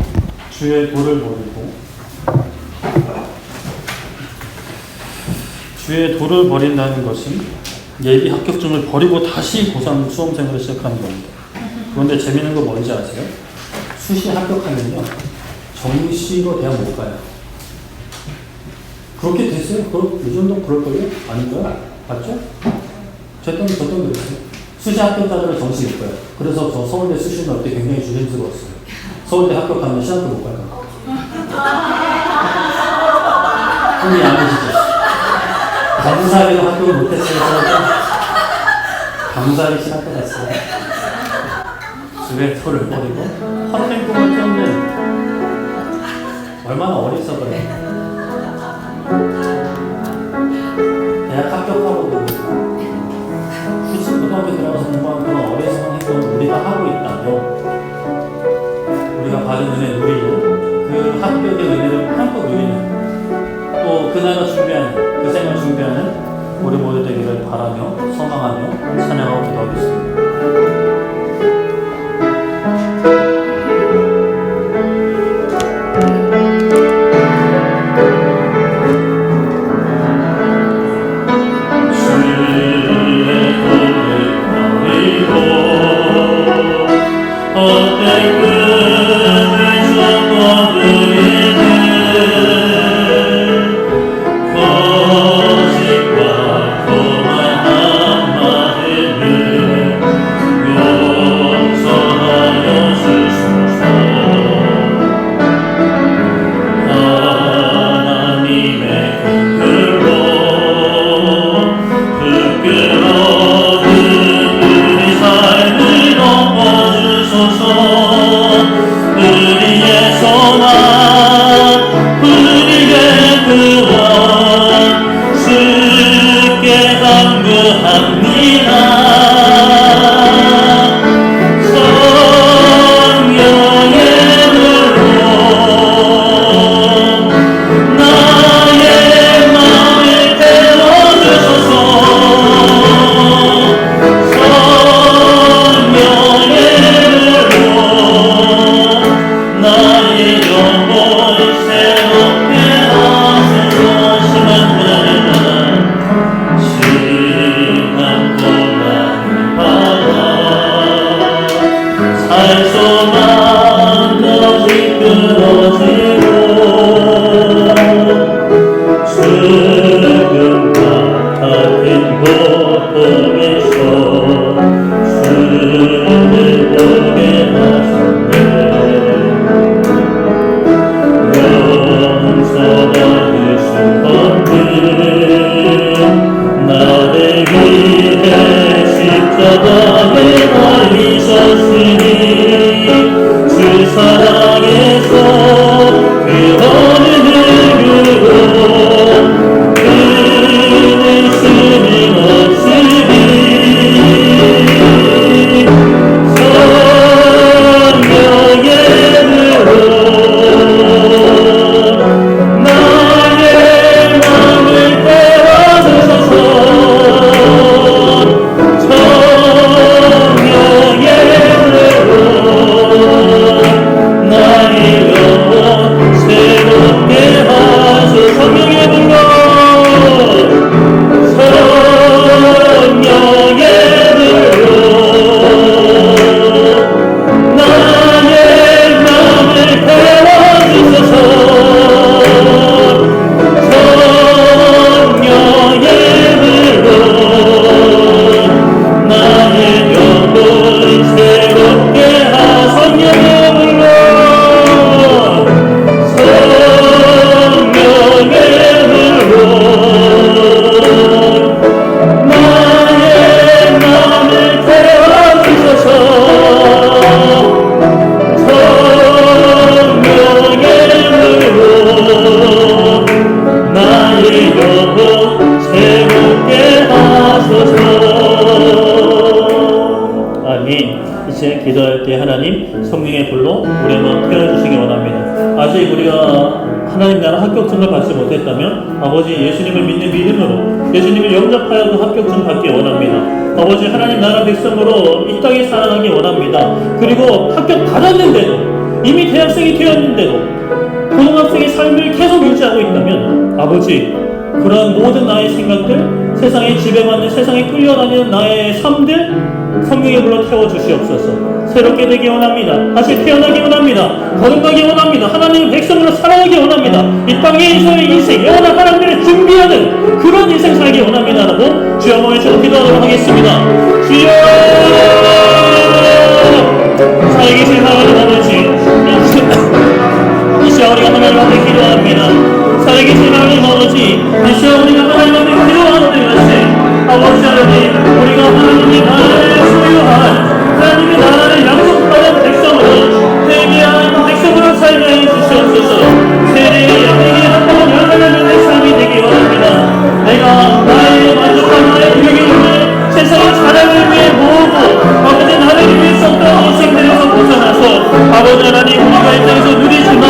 주의 돌을 버리고, 주의 돌을 버린다는 것은 예비 합격증을 버리고 다시 고3 수험생활을 시작하는 겁니다. 그런데 재미있는 거 뭔지 아세요? 수시 합격하면요 정시로 대학 못 가요. 그렇게 됐어요? 이 정도 그럴걸요? 아닌가요? 맞죠? 저때는 그랬어요. 수시 합격자들은 정시 못 가요. 그래서 저 서울대 수시 넣을 때 굉장히 주림스러웠어요. 서울대 합격하면 시합도 못 갈까 봐. 꿈이 아니시죠? 감사하게도 합격을 못했어요. 감사하게 시합도 갔어요. 주의 돌을 버리고 헛된 꿈을 쫓는, 얼마나 어리서 그래. 대학 합격하고도 굳이 고등학교 들어가서 공부하는 그런 어리석은 행동을 우리가 하고 있다면, 우리가 받은 은혜 누리는 그 합격의 은혜를 한껏 누리는, 또 그날을 준비하는, 그 생을 준비하는 우리 모두 되기를 바라며 소망하며 찬양하고 기도하겠습니다. 주 사랑에서 이제 기도할 때 하나님 성령의 불로 우리의 마음 태워주시기 원합니다. 아직 우리가 하나님 나라 합격증을 받지 못했다면 아버지 예수님을 믿는 믿음으로 예수님을 영접하여 그 합격증 받기 원합니다. 아버지 하나님 나라 백성으로 이 땅에 살아가기 원합니다. 그리고 합격 받았는데도 이미 대학생이 되었는데도 고등학생의 삶을 계속 유지하고 있다면 아버지 그런 모든 나의 생각들 세상에 지배받는 세상에 끌려다니는 나의 삶들 성령의 불로 태워주시옵소서. 새롭게 되기 원합니다. 다시 태어나기 원합니다. 거듭나기 원합니다. 하나님의 백성으로 살아가기 원합니다. 이 땅에서의 인생 영원한 하나님을 준비하는 그런 인생 살기 원합니다 라고 주여 한번 외쳐 기도하도록 하겠습니다. 주여 살아계신 하나님 아버지 이 시간 우리가 하나님 앞에 기도합니다. 살아계신 하나님 아버지 이 시간 우리가 하나님 앞에 기도하는 것이 아버지 하나님 우리가 하나님의 나라를 소유한 하나님의 나라를 약속받은 백성으로 회개한 백성으로 살게 해주시옵소서. 세례의 영광에 합당한 열매를 삶이 되기 원합니다. 내가 나의 만족한 나의 유익을 세상의 자랑을 위해 모으고 아버지 나를 위해 썼던 인생들에서 벗어나서 아버지 하나님 우리가 이 땅에서 누리지만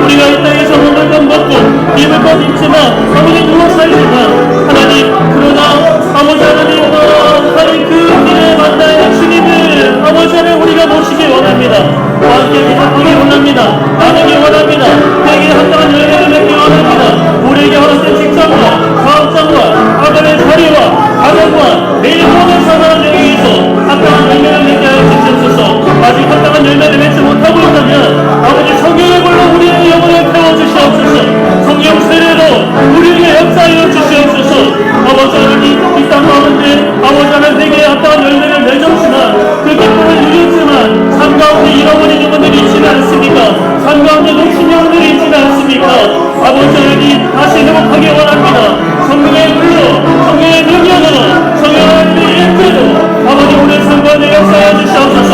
우리가 이 땅에서 먹을 것 먹고 입을 것 입지만 아버지 누워 살지만 하나님 그러나 아버지 하나님과 하나님 그 길에 만나는 주님을 아버지 하나님 우리가 모시기 원합니다. 함께 기도하기 원합니다. 나누기 원합니다. 내게 합당한 열매를 맺기 원합니다. 우리에게 허락된 직장과 사업장과 아버지의 자리와 가정과 내일 모든 사람을 위해서 합당한 열매를 맺게 하여 주시옵소서. 아직 합당한 열매를 맺지 못하고 있다면 아버지 성령의 불로 우리의 영혼을 태워주시옵소서. 성령 세례로 우리에게 역사하여 주시옵소서. 아버지 하나님 이 땅 가운데 아버지 하나님 내게 합당한 열매를 맺었지만 그 기쁨을 누렸지만 삶 가운데 잃어버리는 분들이 있지는 않습니까? 삶 가운데 놓친 영혼들이 있지는 않습니까? 아버지 하나님 다시 회복하기 원합니다. 성령의 불로 성령의 능력으로 성령의 인재로 아버지 우리의 삶 가운데 역사하여 주시옵소서.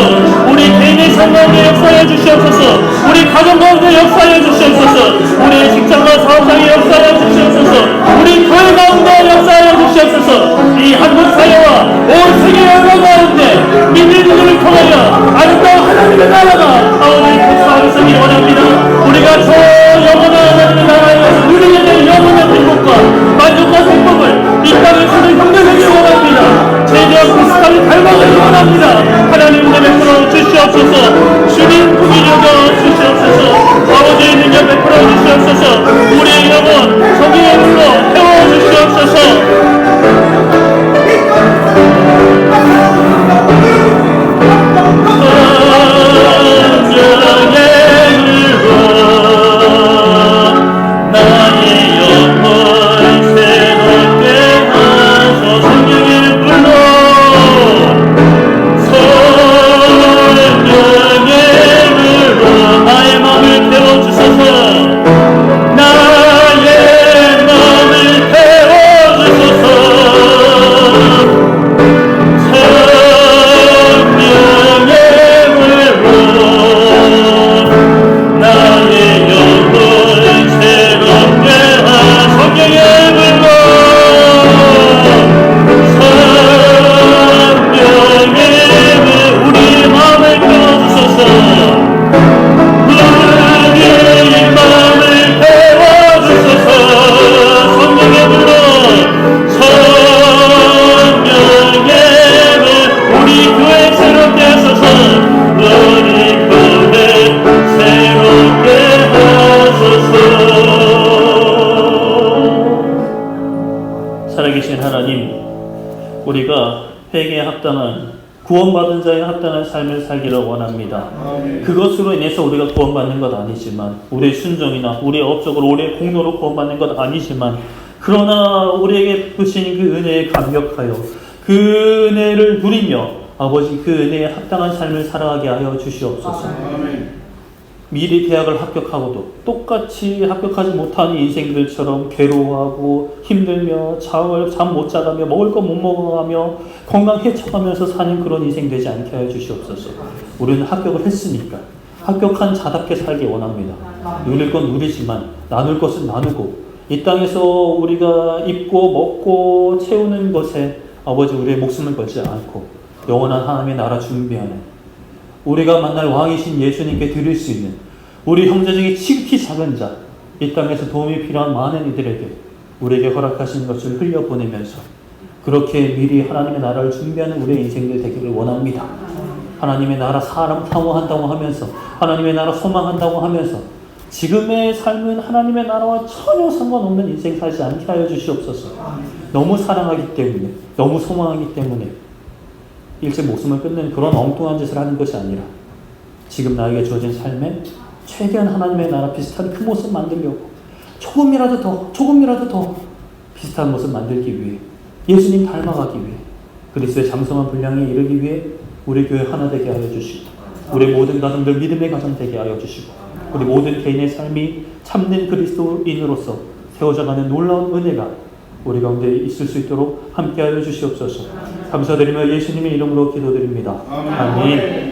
우리 개인의 삶 가운데 역사하여 주시옵소서. 우리 가정 가운데 역사하여 주시옵소서. 우리의 직장과 사업장에 역사하여 주시옵소서. 우리 교회 가운데 역사하여 주시옵소서. 이 한국 사회와 온 세계 열방 가운데 믿는 이들을 통하여 아름다운 하나님의 나라가 아버지 역사하시기 원합니다. 우리가 저 영원한 하나님의 나라에서 누리게 될 영원한 행복과 만족과 행복을 이 땅에서는 경험하기 원합니다. 제대한 비슷하게 닮아가기 원합니다. 하나님 은혜 베풀어 주시옵소서. 주님 품이 여겨 주시옵소서. 아버지의 능력 베풀어 주시옵소서. 우리의 영혼 성령의 불로 태워 주시옵소서. 살아계신 하나님, 우리가 회개에 합당한 구원받은 자의 합당한 삶을 살기를 원합니다. 그것으로 인해서 우리가 구원받는 것 아니지만 우리의 순종이나 우리의 업적으로 우리의 공로로 구원받는 것 아니지만 그러나 우리에게 주신 그 은혜에 감격하여 그 은혜를 누리며 아버지 그 은혜에 합당한 삶을 살아가게 하여 주시옵소서. 미리 대학을 합격하고도 똑같이 합격하지 못하는 인생들처럼 괴로워하고 힘들며 잠 못 자가며 먹을 거 못 먹어가며 건강 해쳐가면서 사는 그런 인생 되지 않게 하여 주시옵소서. 우리는 합격을 했으니까 합격한 자답게 살기 원합니다. 누릴 건 누리지만 나눌 것은 나누고 이 땅에서 우리가 입고 먹고 채우는 것에 아버지 우리의 목숨을 걸지 않고 영원한 하나님의 나라 준비하는 우리가 만날 왕이신 예수님께 드릴 수 있는 우리 형제 중에 지극히 작은 자, 이 땅에서 도움이 필요한 많은 이들에게 우리에게 허락하신 것을 흘려보내면서 그렇게 미리 하나님의 나라를 준비하는 우리의 인생들 되기를 원합니다. 하나님의 나라 사람 사모한다고 하면서 하나님의 나라 소망한다고 하면서 지금의 삶은 하나님의 나라와 전혀 상관없는 인생 살지 않게 하여 주시옵소서. 너무 사랑하기 때문에, 너무 소망하기 때문에 일찍 목숨을 끊는 그런 엉뚱한 짓을 하는 것이 아니라 지금 나에게 주어진 삶에 최대한 하나님의 나라 비슷한 그 모습 만들려고 조금이라도 더 비슷한 모습 만들기 위해, 예수님 닮아가기 위해, 그리스도의 장성한 분량에 이르기 위해 우리 교회 하나 되게 하여 주시고, 우리 모든 가정들 믿음의 가정 되게 하여 주시고, 우리 모든 개인의 삶이 참된 그리스도인으로서 세워져가는 놀라운 은혜가 우리 가운데 있을 수 있도록 함께하여 주시옵소서. 감사드리며 예수님의 이름으로 기도드립니다. 아멘.